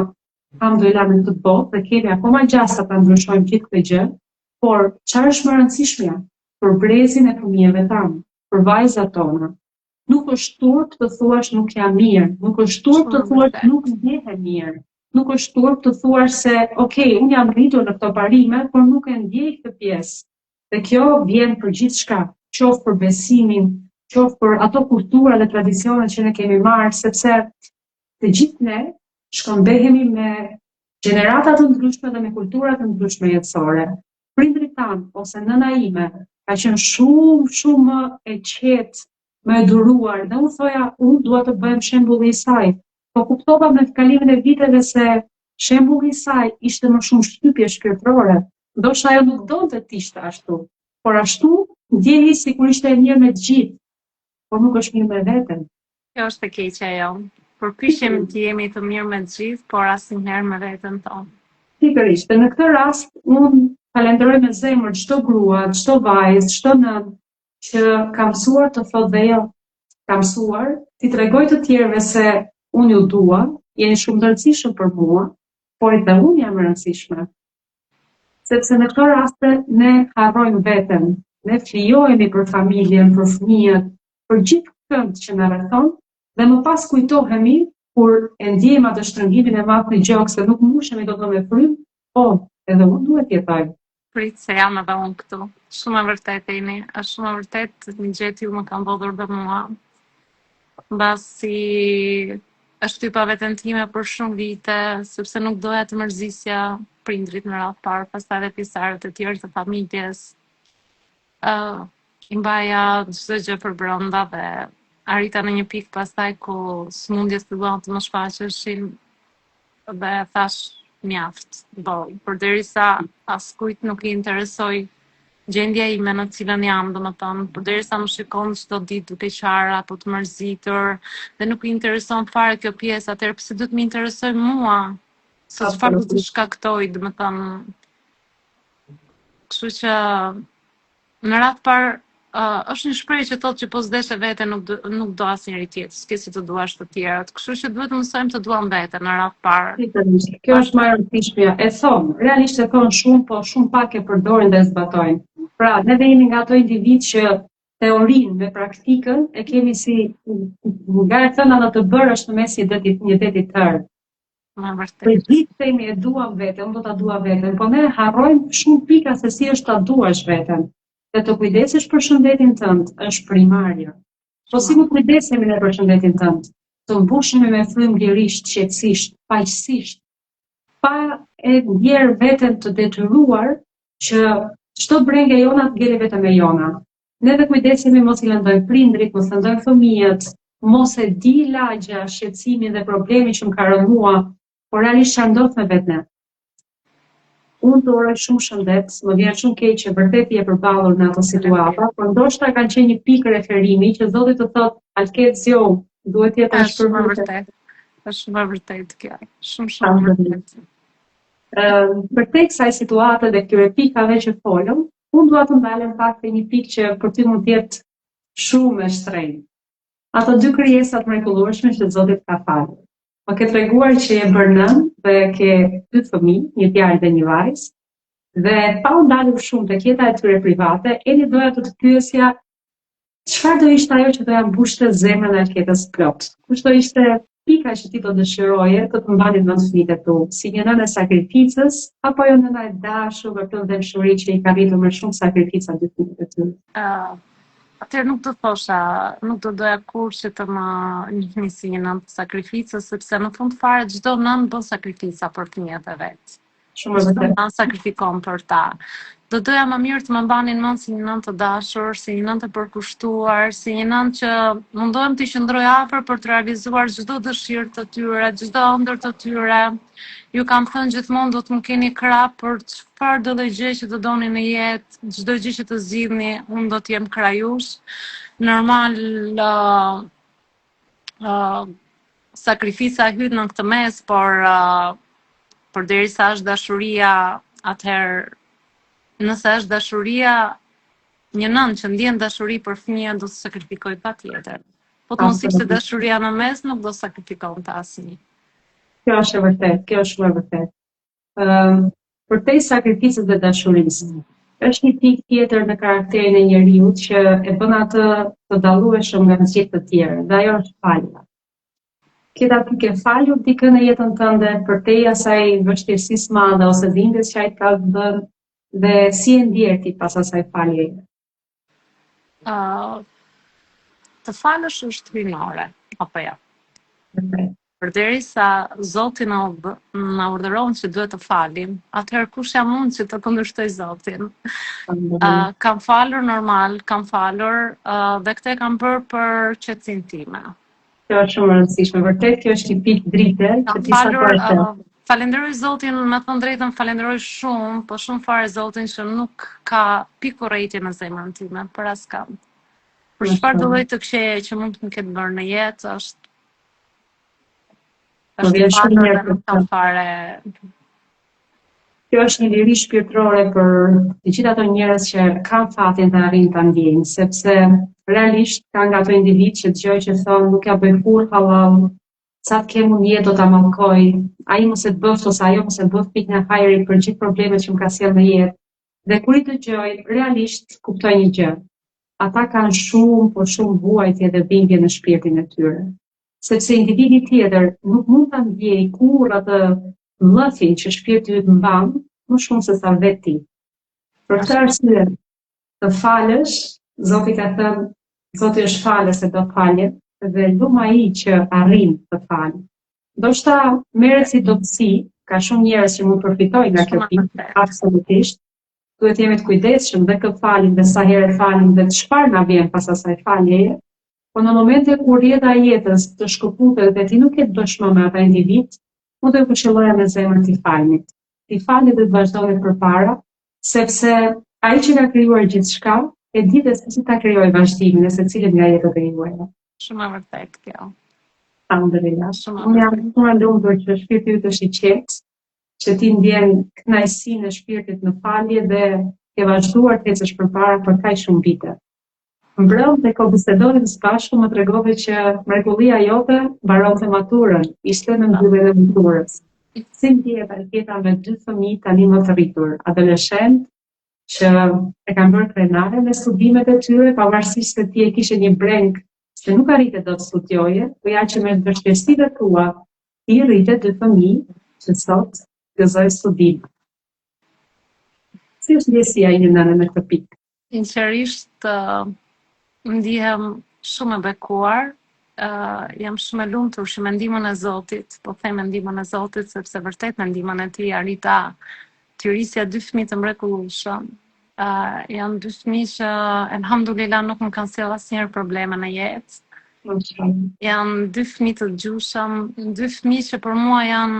alhamdulillah në këtë botë dhe kemi akoma gjasa ta ndryshojmë gjithë këtë gjë, por çfarë është më rëndësishmja për brezin e fëmijëve tanë, për vajzat tona? Nuk është turp të thuash nuk jam mirë, nuk është turp të thuash nuk ndjehem mirë, nuk është turp të thuash se okay, unë jam rritur në këto parime, por nuk e ndjej këtë pjesë. Dhe kjo vjen për gjithçka, qoftë për besimin, qoftë për ato kultura dhe tradicionet që ne kemi marrë, sepse të gjithë ne shkëmbehemi me gjenerata të ndryshme dhe me kultura të ndryshme jetësore. Prindrit tanë ose nëna ime ka qenë shumë e qetë, më e duruar, dhe unë thoja, unë dua të bëhem shembulli i saj. Po kuptova me kalimin e viteve se shembulli i saj ishte më shumë shtypje shpirtërore. Ndoshta ajo nuk donte të ishte ashtu, por ashtu ndjehej sikur ishte e mirë me të gjithë, por nuk është mirë me veten. Kjo është e keqja jo. Përpiqem të jemi të mirë me të gjithë, por asnjëherë me veten tonë. Pikërisht, në këtë rast unë falenderoj me zemër çdo grua, çdo vajzë, çdo nën që ka mësuar të thotë dhe jo, ka mësuar t'i tregoj të tjerëve se unë ju dua, jeni shumë të rëndësishëm për mua, por edhe unë jam e rëndësishme. Sepse në këto raste ne harrojmë veten, ne flijohemi për familjen, për fëmijët, për gjithë kënd që na rrethon, dhe më pas kujtohemi kur e ndjejmë atë shtrëngimin e madh në gjokë se nuk mbushemi dot me frym, edhe unë duhet të jetoj. Prit se jam edhe unë këtu. Shumë e vërtet Eni, është shumë e vërtet një gjë ju më ka ndodhur dhe mua. Mbasi është shtypa veten time për shumë vite, sepse nuk doja të mërzisja prindrit në radhë parë, pastaj edhe pjesëtarët e tjerë të familjes. I mbaja çdo gjë për brenda dhe arrita në një pikë pastaj ku sëmundjet filluan të më shfaqeshin dhe thash mjaft, përderisa askujt nuk i interesoj gjendja ime në cilën jam, domethënë, përderisa më shikon çdo ditë duke qara apo të mërzitur dhe nuk i intereson fare kjo pjesë, atëherë pse duhet më interesoj mua? Se çfarë do të shkaktoj, domethënë. Kështu që në radhë parë është një shprehje që thotë që po s'desh veten nuk do asnjëri tjetër, s'ke si të duash të tjerët. Kështu që duhet të mësojmë të duam veten në radhë parë. Kjo është më e rëndësishmja. E thon, realisht e thon shumë, po shumë pak e përdorin dhe zbatojnë. Pra, ne jemi nga ato individ që teorinë me praktikën e kemi si nga e thëna në të bërë është në mes një deti tërë. Për gjithë themi e duam veten, unë do ta dua veten, po ne harrojmë shumë pika se si është ta duash veten. Dhe të kujdesesh për shëndetin tënd është primarja. Po si nuk kujdesemi ne për shëndetin tënd? Të mbushemi me frymë lirisht, qetësisht, paqësisht, pa e ndjer veten të detyruar që çdo brengë jona të ngjelë vetëm e jona. Ne të kujdesemi mos i lëndojmë prindrit, mos lëndojmë fëmijët, mos e di lagja, shqetësimin dhe problemin që më ka rënë mua, por realisht çfarë ndodh me vetën. Unë të uroj shumë shëndet, më vjen shumë keq që vërtet je përballur në ato situata, por ndoshta kanë qenë një pikë referimi që Zoti të thotë Alket zjo, duhet të jetosh për vërtet. Është shumë e vërtet kjo. Shumë vërtet. Përtej kësaj situate dhe këtyre pikave që folëm, unë dua të ndalem pak te një pikë që për ty mund të jetë shumë e shtrenjtë. Ato dy krijesat mrekullueshme që Zoti ka falur. Më ke treguar që je bërë nën dhe ke 2 fëmijë, një djalë dhe një vajzë, dhe pa u ndalur shumë tek jeta e tyre private, Eni doja të pyesja çfarë do ishte ajo që do ja mbushte zemrën e Alketës plot. Kush do ishte pika që ti do dëshiroje të të mbanin mend fëmijët e tu, si një nënë e sakrificës, apo jo nëna e dashur me plot dëshuri që i ka rritur me shumë sakrifica dy fëmijët e ty? Atëherë nuk do thosha, nuk do doja kur që të më njihni si një nënë të sakrificës, sepse në fund fare çdo nënë bën sakrifica për fëmijët e vet. Shumë vërtet. Nënë sakrifikon për ta. Do doja më mirë të më mbanin mend si një nënë të dashur, si një nënë të përkushtuar, si një nënë që mundohem të qëndroj afër për të realizuar çdo dëshirë të tyre, çdo ëndër të tyre. Ju kam thënë gjithmonë do të më keni krah për çfarëdo gjë që të doni në jetë, çdo gjë që të zgjidhni, unë do të jem krah jush. normal sakrifica hyt në këtë mes, por përderisa është dashuria, atëherë nëse është dashuria, një nënë që ndjen dashuri për fëmijën do të sakrifikoj patjetër. Po të mos ishte dashuria në mes, nuk do sakrifikonte asnjë. Kjo është e vërtet, kjo është shumë e vërtet. Për te sakrificës dhe dashurisë, është një pikë tjetër në karakterin e njeriut që e bën atë të dallueshëm nga nxit të tjerë, dhe ajo është falja. Këta pikë e falur dikën në jetën tënde për te asaj vështirësisë madhe ose dhimbjes që ai ka bën dhe si e ndjer ti pas asaj faljeje. Të falësh është hyjnore, apo jo? Vërtet. Përderisa Zoti na urdhëron që duhet të falim, atëherë kush jam unë që të kundërshtoj Zotin? Kam falur normal, kam falur dhe këtë kam bërë për qetësinë time. Kjo është shumë e rëndësishme, vërtet kjo është një pikë drite që ti sa të falenderoj Zotin, me thënë drejtën falenderoj shumë, po shumë fare Zotin që nuk ka pikë urrëtie në zemrën time, për askam. Për çfarë do lloj të këqeje që mund të më ketë bërë në jetë, është shumë mirë nuk kam fare. Kjo është një liri shpirtërore për të gjithë ato njerëz që kanë fatin të arrijnë ta ndjejnë, sepse realisht ka nga ato individ që dëgjoj që thonë nuk ja bëj kur halal, sa të kem unë jetë do ta mallkoj, ai mos e bëft ose ajo mos e bëft pikën e hajrit për gjithë problemet që më ka sjellë në jetë. Dhe kur i dëgjoj, realisht kuptoj një gjë. Ata kanë shumë, por shumë vuajtje dhe bindje në shpirtin e tyre. Sepse individi tjetër nuk mund ta ndjejë kurrë atë mllëfin që shpirti yt mban, më shumë se sa veti. Për këtë arsye, të falësh, Zoti ka thënë, Zoti është falës e do falje, dhe lum ai që arrin të falë. Ndoshta merret si dobësi, ka shumë njerëz që mund përfitojnë nga kjo pikë, absolutisht. Duhet jemi të kujdesshëm dhe kë falim dhe sa herë falim dhe çfarë na vjen pas asaj faljeje. Po në momente kur jeta e jetës të shkëputet dhe ti nuk ke dëshmë me ata individ, mund të këshilloja me zemrën ti falni. Ti falni dhe të vazhdoni përpara, sepse ai që ka krijuar gjithçka e di dhe se si ta krijojë vazhdimin e secilin nga jetët e juaja. Shumë e vërtetë kjo. Alhamdulillah. Unë jam shumë e lumtur që shpirti yt është i qetë, që ti ndjen kënaqësinë e shpirtit në falje dhe ke vazhduar të ecësh përpara për kaq shumë vite. Mbrëm të ko bisedonim së bashku më tregove që mrekullia jote mbaronte maturën, ishte në mbylljen e maturës. Si ndjehet anketa me 2 fëmijë tani më të rritur, adoleshent, që e kanë bërë krenare me studimet e tyre, pavarësisht se ti e kishe një breng që nuk arrite do të studioje, po ja që me vështirësitë tua, ti rritet 2 fëmijë që sot gëzojnë studim. Si është ndjesia ime nënë në këtë pikë? Sinqerisht, ndihem shumë e bekuar, jam shumë e lumtur që me ndihmën e Zotit, po them me ndihmën e Zotit sepse vërtet me ndihmën e Tij arrita të rrisja 2 fëmijë të mrekullueshëm. Janë 2 fëmijë që elhamdulillah nuk më kanë sjellë asnjëherë probleme në jetë. Janë 2 fëmijë të gjushëm, 2 fëmijë që për mua janë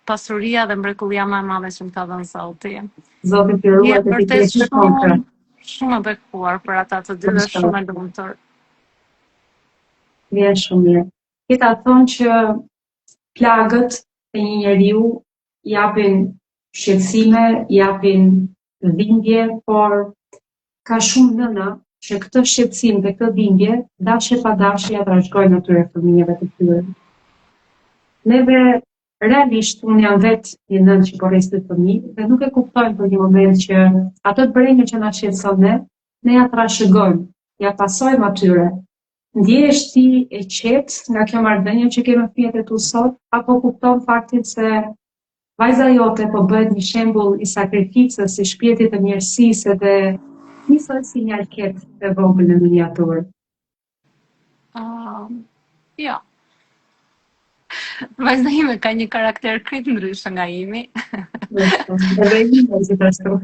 pasuria dhe mrekullia më e madhe që më ka dhënë Zoti. Zoti të ruaj dhe të kesh në kontra. Shumë e bekuar për ata të dy dhe shumë e lumtur. Vjen shumë mirë. Këta thonë që plagët e një njeriu japin shqetësime, japin dhimbje, por ka shumë nëna që këtë shqetësim dhe këtë dhimbje dashje pa dashje ja trashëgojnë atyre fëmijëve të tyre. Neve realisht unë jam vetë një nënë që po rris 2 fëmijë dhe nuk e kuptojnë për një moment që ato brengë që na shqetëson ne ja trashëgojmë, ja pasojmë atyre. Ndjehesh ti e qetë nga kjo marrëdhënie që kemi fëmijët e tu sot, apo kupton faktin se vajza jote po bëhet një shembull i sakrificës, i shpirtit të mirësisë dhe njësoj si një alket e vogël në miniaturë? Jo. Vajza ime ka një karakter krejt ndryshe nga imi. Edhe ime gjithashtu.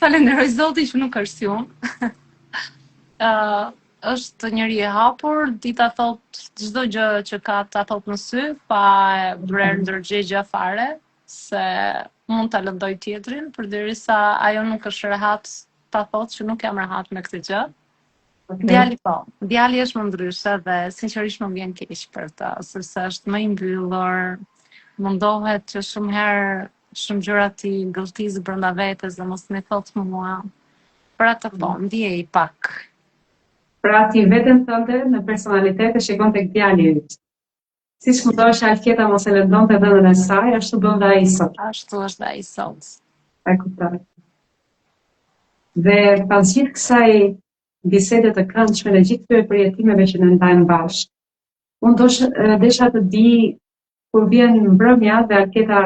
Falenderoj Zotin që nuk është si unë. Është njëri e hapur, dita thot çdo gjë që ka ta thot në sy, pa brer ndërgjegje fare, se mund ta lëndoj tjetrin, përderisa ajo nuk është rehat ta thot që nuk jam rehat me këtë gjë. Djali po, djali është më ndryshe dhe sinqerisht më vjen keq për të, sepse është më i mbyllur, mundohet që shumë herë shumë gjëra ti gëlltizë brenda vetes dhe mos më thot mua. Për atë po, ndjej pak. Pra ti veten tënde në personalitet e shikon tek djali yt. Siç mundohesh Alketa mos e lëndonte vendin e saj, ashtu bën dhe ai sot. Ashtu është ai sot. E kuptoj. Dhe pas gjithë kësaj bisede të këndshme dhe gjithë këtyre përjetimeve që ne ndajmë bashkë, unë desha të di kur vjen mbrëmja dhe Alketa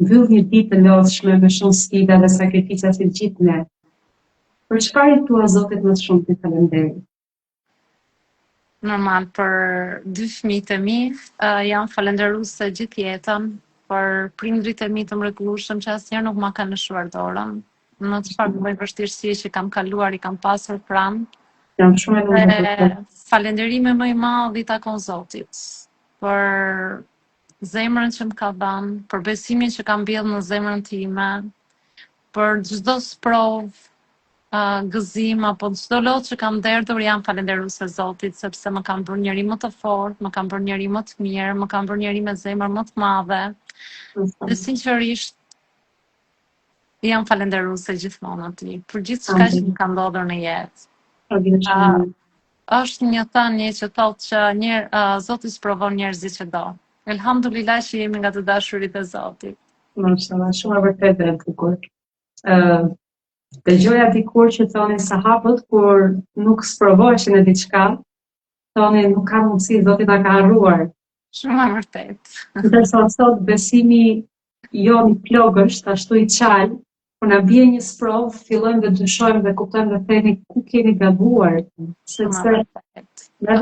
mbyll një ditë të lodhshme me shumë sfida dhe sakrifica si gjithë ne. Për çfarë i thua Zotit më shumë ti falënderit? Normal, për 2 fëmijët e mi, jam falënderuese gjithë jetën, për prindrit e mi të mrekullueshëm që asnjëherë nuk ma kanë lëshuar dorën. Në çfarë lloj vështirësie që kam kaluar, i kam pasur pranë. Jam shumë e lumtur për të. Falënderimi më i madh i takon Zotit për zemrën që më ka dhënë, për besimin që kam mbjellë në zemrën time, për çdo sprov, gëzim apo çdo lot që kam derdhur, jam falënderuese Zotit sepse më kam bërë njëri më të fortë, më kam bërë njëri më të mirë, më kam bërë njëri me zemër më të madhe. Dhe sinqerisht jam falënderuese gjithmonë atij për gjithçka që më ka ndodhur në jetë. Është një thënie që thotë që Zoti sprovon njerëzit që do. Elhamdulillah që jemi nga të dashurit e Zotit. Mashallah, shumë e vërtetë dhe e bukur. Dëgjoja dikur që thonin sahabët kur nuk sprovoheshin në diçka, thonin nuk ka mundësi, Zoti na ka harruar. Shumë e vërtetë. Ndërsa sot besimi jon i plogësht, ashtu i qalë, kur na bie një sprov, fillojmë dhe dyshojmë dhe kuptojmë dhe themi ku kemi gabuar. Sepse në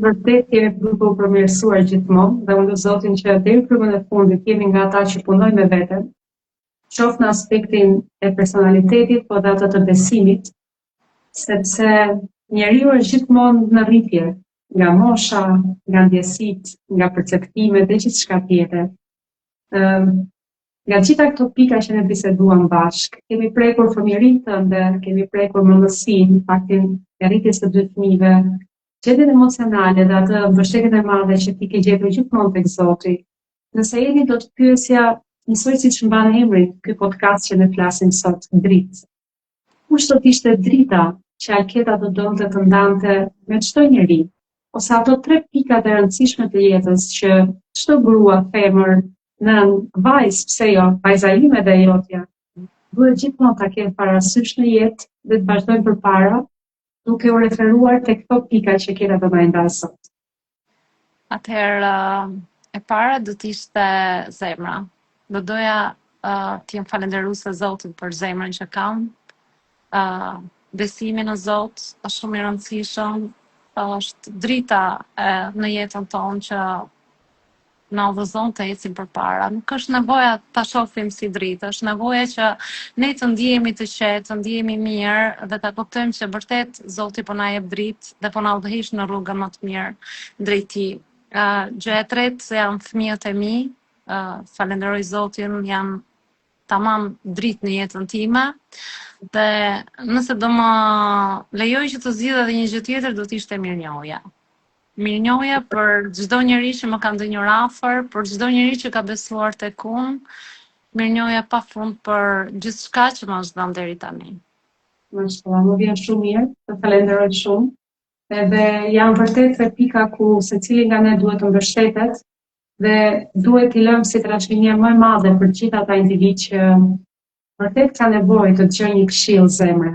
vërtet kemi duke u përmirësuar gjithmonë dhe unë Zotin që deri frymën e fundit jemi nga ata që punojnë me veten, qoftë në aspektin e personalitetit, po dhe atë të besimit, sepse njeriu është gjithmonë në rritje, nga mosha, nga ndjesit, nga perceptimet dhe gjithçka tjetër. Nga gjitha këto pika që ne biseduam bashkë, kemi prekur fëmijërinë tënde, kemi prekur mëmësinë, faktin e rritjes së 2 fëmijëve, gjendjen emocionale dhe atë mbështetjen e madhe që ti ke gjetur gjithmonë tek Zoti. Nëse jeni do të pyesja, njësoj siç mban emrin ky podcast që ne flasim sot, dritë. Kush do të ishte drita që Alketa do donte të ndante me çdo njeri, ose ato 3 pikat e rëndësishme të jetës që çdo grua, femër, nën, vajzë, pse jo, vajza ime dhe jotja, duhet gjithmonë ta kenë parasysh në jetë dhe të vazhdojmë përpara, duke u referuar tek këto pika që kena të na ndaj sot. Atëherë, e para do të ishte zemra. Do doja të jem falënderuese Zotit për zemrën që kam. Besimi në Zot është shumë i rëndësishëm, është drita në jetën tonë që na udhëzon të ecim përpara. Nuk është nevoja ta shohim si dritë, është nevoja që ne të ndihemi të qetë, të ndihemi mirë dhe ta kuptojmë që vërtet Zoti po na jep dritë dhe po na udhëheq në rrugën më të mirë drejt tij. Gjëja e tretë, se janë fëmijët e mi, falenderoj Zotin, janë tamam dritë në jetën time. Dhe nëse do më lejoj që të zgjidh edhe një gjë tjetër, do të ishte mirënjohja. Mirënjohja për çdo njeri që më ka ndonjur afër, për çdo njeri që ka besuar tek unë, mirënjohja pafund për gjithçka që më është dhënë deri tani. Mashallah, më vjen shumë mirë, të falenderoj shumë. Edhe janë vërtet 3 pika ku secili nga ne duhet të mbështetet dhe duhet t'i lëmë si trashëgimë më e madhe për gjithë ata individ që vërtet ka nevojë të dëgjojnë një këshill zemre.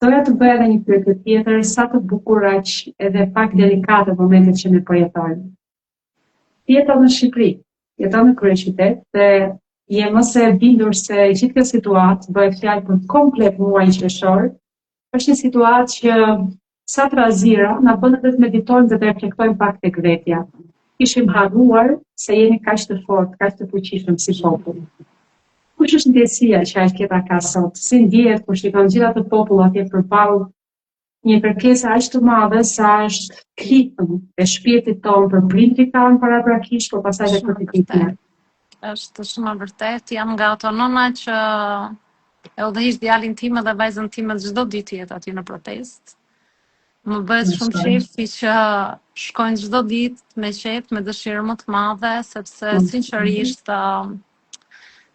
Doja të bëja edhe një pyetje tjetër, sa të bukur aq edhe pak delikate momentet që ne po jetojmë. Ti jeton në Shqipëri, jeton në kryeqytet dhe je mos e bindur se gjithë kjo situatë bëhet fjalë për komplet muajin qershor. Është një situatë që sa të razira na bën edhe të meditojmë dhe të reflektojmë pak tek vetja. Kishim harruar se jemi kaq të fortë, kaq të fuqishëm si popull. Kush është ndjesia që Alketa ka sot? Si ndjehet kur shikon gjithë ato popull atje përballë një kërkesë aq të madhe sa është kritëm e shpirtit tonë për prindrit tanë paraprakisht, por pastaj edhe për të tjerë. Është shumë e vërtetë, jam nga ato nëna që e udhëhiq djalin tim dhe vajzën time çdo ditë jetë aty në protestë. Më bëhet shumë shefi që shkojnë çdo ditë me qejf, me dëshirë më të madhe, sepse sinqerisht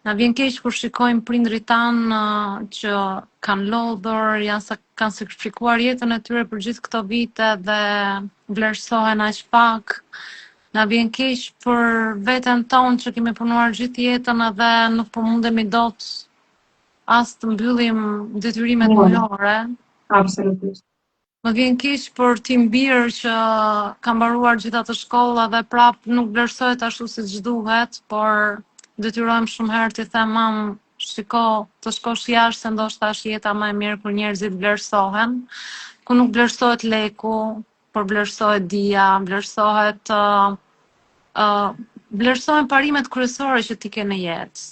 na vjen keq kur shikojmë prindrit tanë që kanë lodhur, kanë sakrifikuar jetën e tyre për gjithë këto vite dhe vlerësohen aq pak. Na vjen keq për veten tonë që kemi punuar gjithë jetën edhe nuk po mundemi dot as të mbyllim detyrimet mujore. Absolutisht. Më vjen keq për tim birë që kanë mbaruar gjitha të shkolla dhe prap nuk vlerësohet ashtu siç duhet, por detyrohem shumë herë të them mam, shiko, të shkosh jashtë se ndoshta është jeta më e mirë kur njerëzit vlerësohen, ku nuk vlerësohet leku, por vlerësohet dia, vlerësohen parimet kryesore që ti ke në jetë.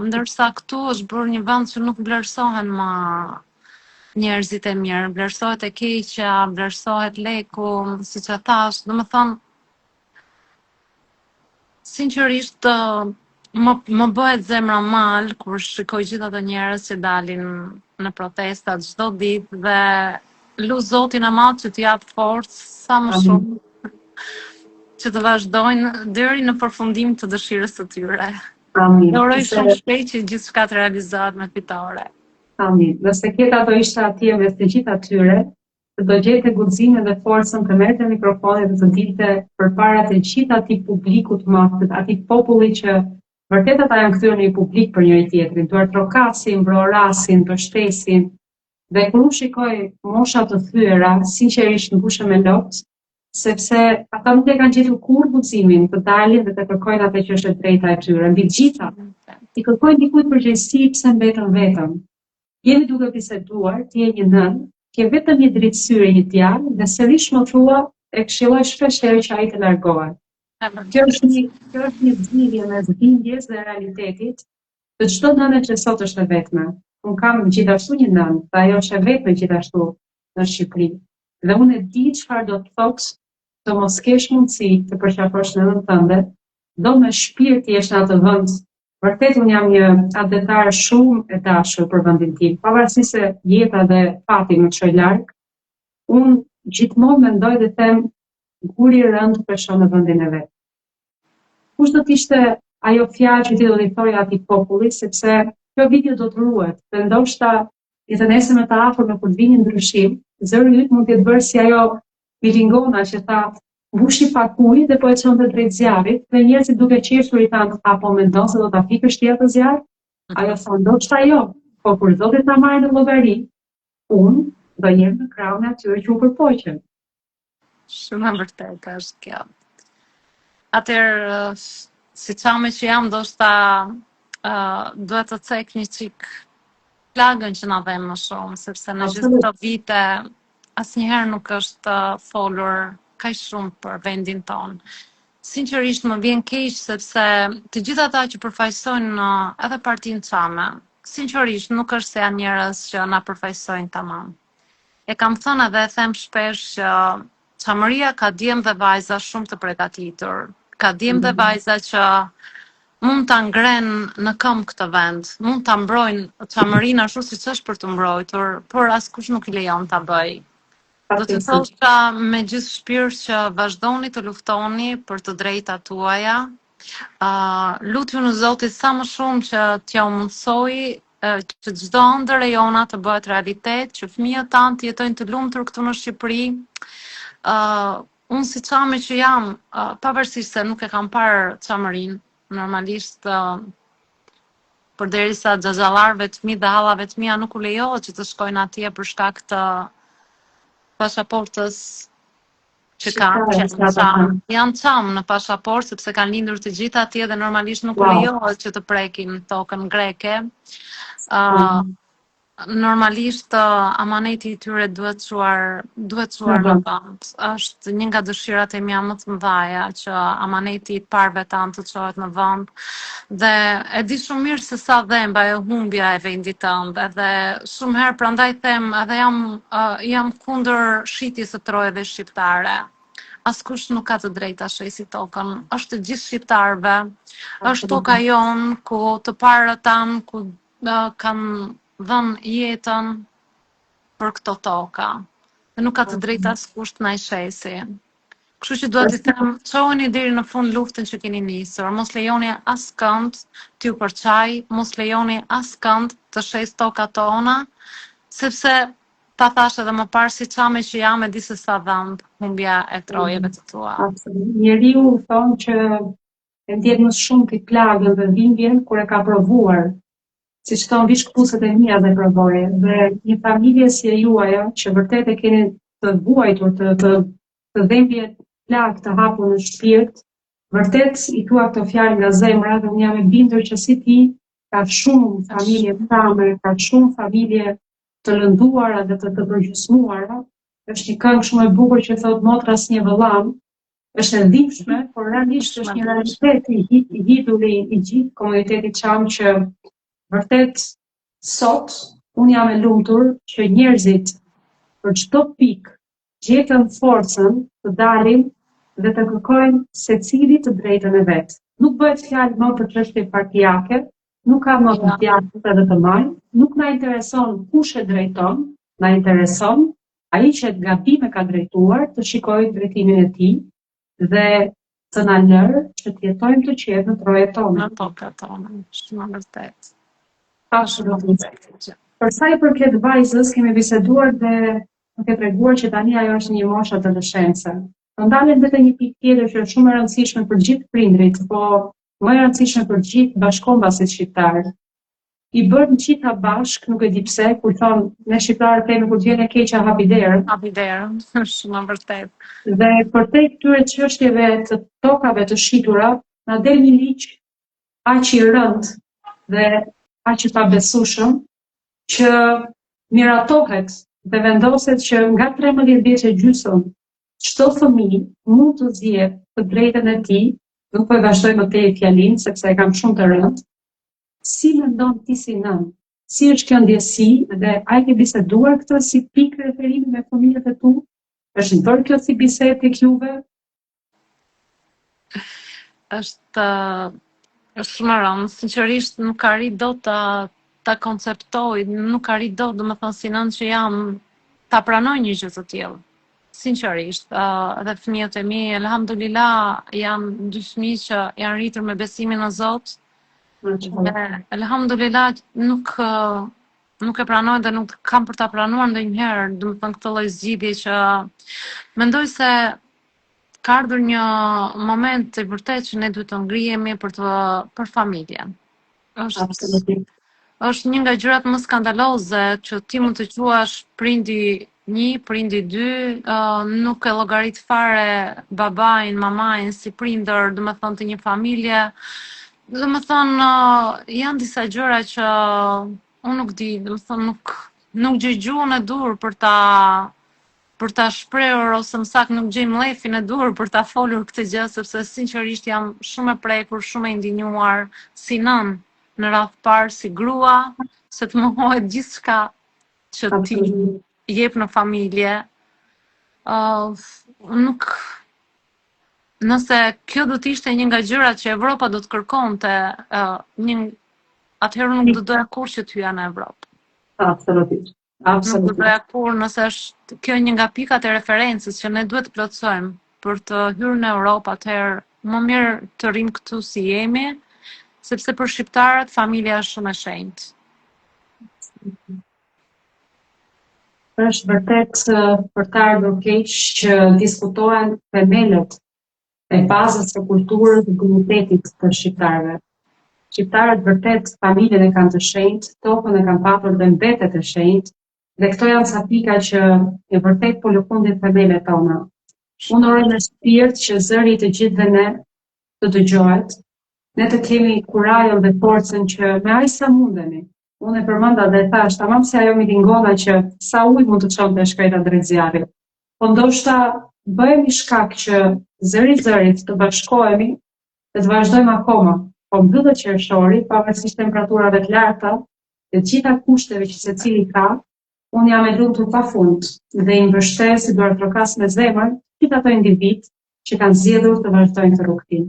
Ndërsa këtu është bërë një vend që nuk vlerësohen më njerëzit e mirë, vlerësohet e keqja, vlerësohet leku, siç e thash, domethënë sinqerisht më bëhet zemra mal kur shikoj gjithë ato njerëz që dalin në protesta çdo ditë dhe lut Zotin e Madh që t'i jap forcë sa më shumë që të vazhdojnë deri në përfundim të dëshirës së tyre. Amin. Uroj shumë shpejt që gjithçka të realizohet me fitore. Amin. Nëse keta do ishte atje mes të gjithë atyre, do gjete guximin dhe forcën të merrte mikrofonin dhe të dilte përpara të gjithë atij publiku të madh, atij populli që vërtet ata janë kthyer në një publik për njëri tjetrin, duar trokasin, brorasin, mbështesin. Dhe kur unë shikoj mosha të thyera, sinqerisht ngushem me lot, sepse ata nuk e kanë gjetur kurrë guximin të dalin dhe të kërkojnë atë që është e drejta e tyre. Mbi gjitha, i kërkojnë dikujt përgjegjësi pse mbetën vetëm. Jemi duke biseduar, ti je një nën, ke vetëm një drejtësyre, një djalë, dhe sërish më thua e këshilloj shpesh herë që ai të largohet. Kjo është një zgjidhje mes bindjes dhe realitetit të çdo nëne që sot është e vetme. Unë kam gjithashtu një nënë, dhe ajo është e vetme gjithashtu në Shqipëri. Dhe unë e di çfarë do të thotë të mos kesh mundësi të përqafosh nënën tënde, do me shpirt jesh në atë vend. Vërtet unë jam një adetare shumë e dashur për vendin tim. Pavarësisht se jeta dhe fati më çoi larg, unë gjithmonë mendoj dhe them guri i rënd të shon në vendin e vet. Kush do të ishte ajo fjalë që ti do t'i thoja atij populli, sepse kjo video do të ruhet, dhe ndoshta në nesër me të afërme kur të vinë ndryshim, zëri yt mund të jetë bërë si ajo Bilingona që tha mbushi pak ujë dhe po e çonte drejt zjarrit, dhe njerëzit duke qeshur i thanë apo mendon se do ta fikësh ti atë zjarr? Ajo thonë ndoshta jo, por kur Zoti ta marrë në llogari, unë do jem në krahun e atyre që u përpoqen. Shumë e vërtetë është kjo. Atëherë, si çamë që jam, ndoshta duhet të cek një çik plagën që na vjen më shumë, sepse në gjithë këto vite asnjëherë nuk është folur kaq shumë për vendin tonë. Sinqerisht më vjen keq sepse të gjithë ata që përfaqësojnë edhe partinë çame, sinqerisht nuk është se janë njerëz që na përfaqësojnë tamam. E kam thënë edhe them shpesh që çamëria ka djem dhe vajza shumë të përgatitur. Ka djem dhe vajza që mund ta ngrenë në këmbë këtë vend, mund ta mbrojnë çamërinë ashtu siç është për të mbrojtur, por askush nuk i lejon ta bëjë. Do të thosha me gjithë shpirt që vazhdoni të luftoni për të drejtat tuaja. Lutju në Zotit sa më shumë që t'ja u mundsoj që çdo ëndër e jona të bëhet realitet, që fëmijët tanë të jetojnë të lumtur këtu në Shqipëri. Unë si çame që jam, pavarësisht se nuk e kam parë çamërinë, normalisht përderisa xhaxhallarëve të mi dhe hallave të mia nuk u lejohet që të shkojnë atje për shkak të pasaportës që janë çam në pasaportë sepse kanë lindur të gjithë atje dhe normalisht nuk u lejohet që të prekin tokën greke. Normalisht amaneti i tyre duhet çuar në vend. Është një nga dëshirat e mia më të mëdha që amaneti i parëve tanë të çohet në vend. Dhe e di shumë mirë se sa dhemba e humbja e vendit tënd, edhe shumë herë prandaj them edhe jam kundër shitjes së trojave shqiptare. Askush nuk ka të drejtë ta shesë tokën. Është të gjithë shqiptarëve. Është toka jon ku të parët tanë ku kanë dhënë jetën për këto toka. Dhe nuk ka të drejtë askush të na i shesi. Kështu që duhet të them, çoheni deri në fund luftën që keni nisur. Mos lejoni askënd t'ju përçaj, mos lejoni askënd të shes tokat tona, sepse ta thash edhe më parë si çame që jam e di se sa dhëmb humbja e trojeve të tua. Absolutisht. Njeriu thonë që e ndjen më shumë ti plagën dhe dhimbjen kur e ka provuar. Siç thon vishkëpuset e mia dhe provoje. Dhe një familje si e juaja, që vërtet e keni të vuajtur të dhimbje plagë të hapur në shpirt, vërtet i thua këto fjalë nga zemra dhe unë jam e bindur që si ti ka shumë familje tame, ka shumë familje të lënduara dhe të përgjysmuara. Është një këngë shumë e bukur që thot motra s'një vëllam, është e dhimbshme, por realisht është një realitet i hidhur i gjithë komunitetit çam që vërtet sot unë jam e lumtur që njerëzit për çdo pikë gjetën forcën të dalin dhe të kërkojnë secili të drejtën e vet. Nuk bëhet fjalë më për çështje partijake, nuk ka më të djathtë edhe të majë, nuk na intereson kush e drejton, na intereson ai që gabim e ka drejtuar të shikojë drejtimin e tij dhe të na lërë që të jetojmë të qetë në trojet tona. Në tokat tona, shumë vërtet. Absolutisht. Për sa i përket vajzës, kemi biseduar dhe nuk e treguar që tani ajo është një moshë adoleshence. Do ndalen vetëm një pikë tjetër që është shumë e rëndësishme për gjithë prindrit, po më e rëndësishme për gjithë bashkombasit shqiptar. I bën gjitha bashk, nuk e di pse, kur thon ne shqiptarët themi kur vjen e keqja hapi derën. Hapi derën, shumë vërtet. Dhe për te këtyre çështjeve të tokave të shitura, na del një ligj aq i rënd dhe aq i pabesueshëm që miratohet dhe vendoset që nga 13 vjeç e gjysmë çdo fëmijë mund të zgjedhë të drejtën e tij, nuk po e vazhdoj më tej fjalin sepse e kam shumë të rënd. Si mendon ti si nën? Si është kjo ndjesi dhe a e ke biseduar këtë si pikë referimi me fëmijët e tu? Është bërë kjo si bisedë tek juve? Është shumë e rëndë, sinqerisht nuk arrit dot ta konceptoj, nuk arrit dot, domethënë si nën që jam ta pranoj një gjë të tillë. Sinqerisht, edhe fëmijët e mi, elhamdulillah, janë 2 fëmijë që janë rritur me besimin në Zot. Elhamdulillah nuk e pranoj dhe nuk kam për ta pranuar ndonjëherë, domethënë këtë lloj zgjidhje që mendoj se ka ardhur një moment i vërtet që ne duhet të ngrihemi për familjen. Është një nga gjërat më skandaloze që ti mund të quash prindi 1, prindi 2, nuk e llogarit fare babain, mamain si prindër, domethënë të një familje. Domethënë janë disa gjëra që unë nuk di, domethënë nuk gjej gjuhën e dur për ta shprehur ose më saktë nuk gjej mllefin e dur për ta folur këtë gjë sepse sinqerisht jam shumë e prekur, shumë e indinjuar si nën në radh parë si grua, se të mohohet gjithçka që ti jep në familje. Nëse kjo do të ishte një nga gjërat që Evropa do të kërkonte, atëherë nuk do doja kurrë që të hyja në Evropë. Absolutisht. Nuk do doja kurrë, nëse është kjo një nga pikat e referencës që ne duhet të plotësojmë për të hyrë në Europë, atëherë më mirë të rrim këtu si jemi, sepse për shqiptarët familja është shumë e shenjtë. Është vërtet për të ardhur keq që diskutohen themelet e bazës së kulturës dhe komunitetit të shqiptarëve. Shqiptarët vërtet familjen e kanë të shenjtë, tokën e kanë patur dhe mbetet e shenjtë, dhe këto janë ca pika që e vërtet po lëkundin themelet tona. Unë uroj me shpirt që zëri të gjithëve ne të dëgjohet, ne të kemi kurajën dhe forcën që me aq sa mundemi. Unë e përmenda dhe thash, tamam se ajo mitingona që sa ujë mund të çonte shkreta drejt zjarrit. Po ndoshta bëhemi shkak që zërit të bashkohemi dhe të vazhdojmë akoma. Po mbyllet qershori, pavarësisht temperaturave të larta, dhe të gjitha kushteve që secili ka, unë jam e lumtur pafund dhe i mbështes si duar trokas me zemër gjithë ato individ që kanë zgjedhur të vazhdojnë të rrugtin.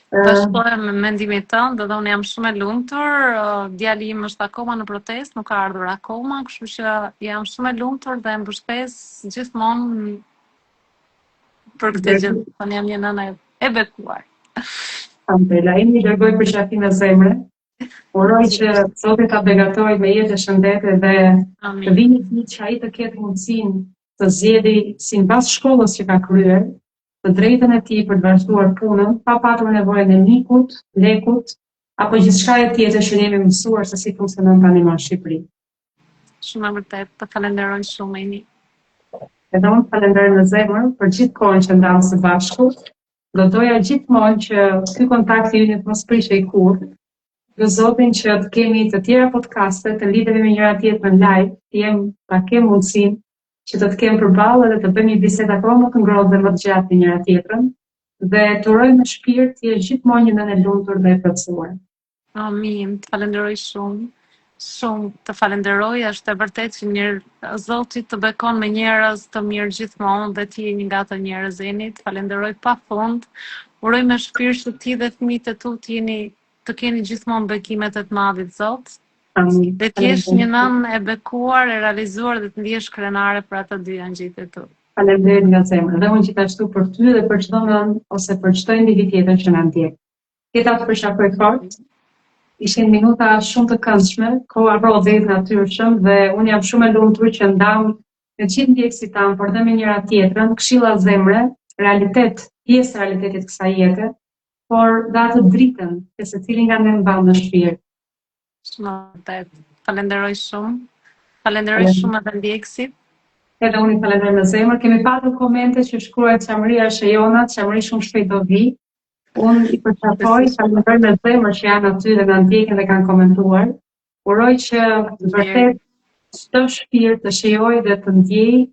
Bashkohem me mendimin tënd, dhe unë jam shumë e lumtur. Djali im është akoma në protestë, nuk ka ardhur akoma, kështu që jam shumë e lumtur dhe mbështes gjithmonë për këtë gjë. Unë jam një nënë e bekuar. Alhamdulillah, imi dërgoj për qafim e zemre. Uroj që Zoti ta begatoj me jetë e shëndete dhe të vini ditë që ai të ketë mundësinë të zgjidhë sipas shkollës që ka kryer, të drejtën e tij për të vazhduar punën, pa patur nevojën e mikut, lekut, apo gjithçka tjetër që ne jemi mësuar se si funksionon tani në Shqipëri. Shumë e vërtet, të falenderoj shumë Eni. Edhe unë falenderoj në zemër për gjithë kohën që ndam së bashku. Do doja gjithmonë që ky kontakti ynë të mos prishej kurrë. Në Zotin që të kemi të tjera podcaste, të lidhemi me njëra tjetrën live, ta kem mundësinë që të kemë përballë dhe të bëjmë një bisedë akoma më të ngrohtë dhe më të gjatë me njëra tjetrën, dhe të uroj me shpirt të jesh gjithmonë një nënë e lumtur dhe e plotësuar. Amin, të falenderoj shumë. Shumë të falenderoj, është e vërtet që Zoti të bekon me njerëz të mirë gjithmonë dhe ti je një nga ato njerëz Eni. Të falenderoj pafund. Uroj me shpirt që ti dhe fëmijët e tu të keni gjithmonë bekimet e të madhit Zot. Amin. Dhe të jesh një nënë e bekuar, e realizuar dhe të ndihesh krenare për ato dy angjit e tu. Faleminderit nga zemra. Dhe unë gjithashtu për ty dhe për çdo nënë ose për çdo individ tjetër që na ndjek. Këta të përshapoj fort. Ishin minuta shumë të këndshme, koha rodhi natyrshëm dhe unë jam shumë e lumtur që ndam me gjithë ndjekësit tanë, por dhe me njëra tjetrën, këshilla zemre, realitet, pjesë realitetit kësaj jete, por dhe atë dritën që secili nga ne mban në shpirt. Shumë vërtet. Falenderoj shumë. Falenderoj shumë edhe ndjekësit. Edhe unë i falenderoj në zemër. Kemi patur komente që shkruajnë Çamria Shejona, Çamri shumë shpejt do vi. Unë i përqafoj, falenderoj në zemër që janë aty dhe na ndjekin dhe kanë komentuar. Uroj që vërtet çdo shpirt të shijojë dhe të ndjejë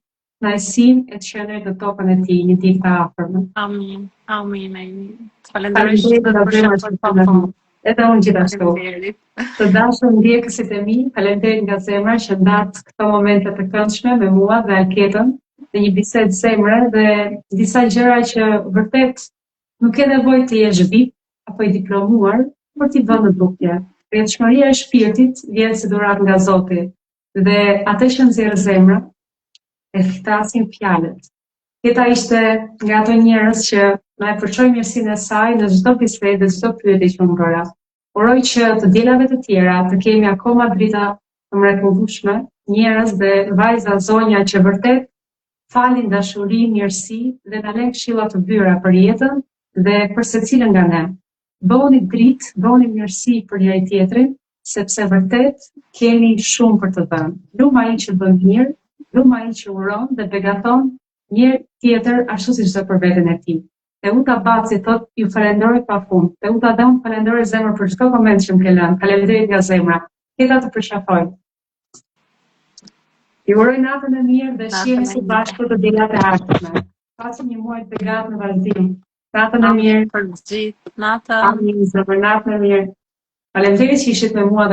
kënaqësinë e të qenë në tokën e tij një ditë të afërme. Amin. Amin. Falenderoj shumë për shërbim. Edhe unë gjithashtu. Të dashur ndjekësit e mi, falenderit nga zemra që ndat këto momente të këndshme me mua dhe Alketën, në një bisedë zemre dhe disa gjëra që vërtet nuk e nevojë të jesh VIP apo i diplomuar për t'i vënë në dukje. Rrjedhshmëria e shpirtit vjen si dhuratë nga Zoti dhe atë që nxjerr zemra e ftasin fjalët. Këta ishte nga ato njerëz që na e përçoi mirësinë e saj në çdo bisedë dhe çdo pyetje që unë bëra. Uroj që të dielave të tjera të kemi akoma drita të mrekullueshme, njerëz dhe vajza zonja që vërtet falin dashuri, mirësi dhe na lënë këshilla të byra për jetën dhe për secilën nga ne. Bëuni dritë, bëuni mirësi për njëri tjetrin, sepse vërtet kemi shumë për të dhënë. Lum ai që bën mirë, lum ai që uron dhe begaton një tjetër ashtu siç do për veten e tij. Teuta Baci thot, ju falenderoj pafund. Teuta dhe unë falenderoj zemër për çdo koment që më ke lënë. Faleminderit nga zemra. Këta të përshafoj. Ju uroj natën e mirë dhe shihemi së bashku të diellat e ardhshme. Pasim një muaj të begat në vazhdim. Natën e mirë për gjithë. Natën. Amin, natën e mirë. Faleminderit që ishit me mua dhe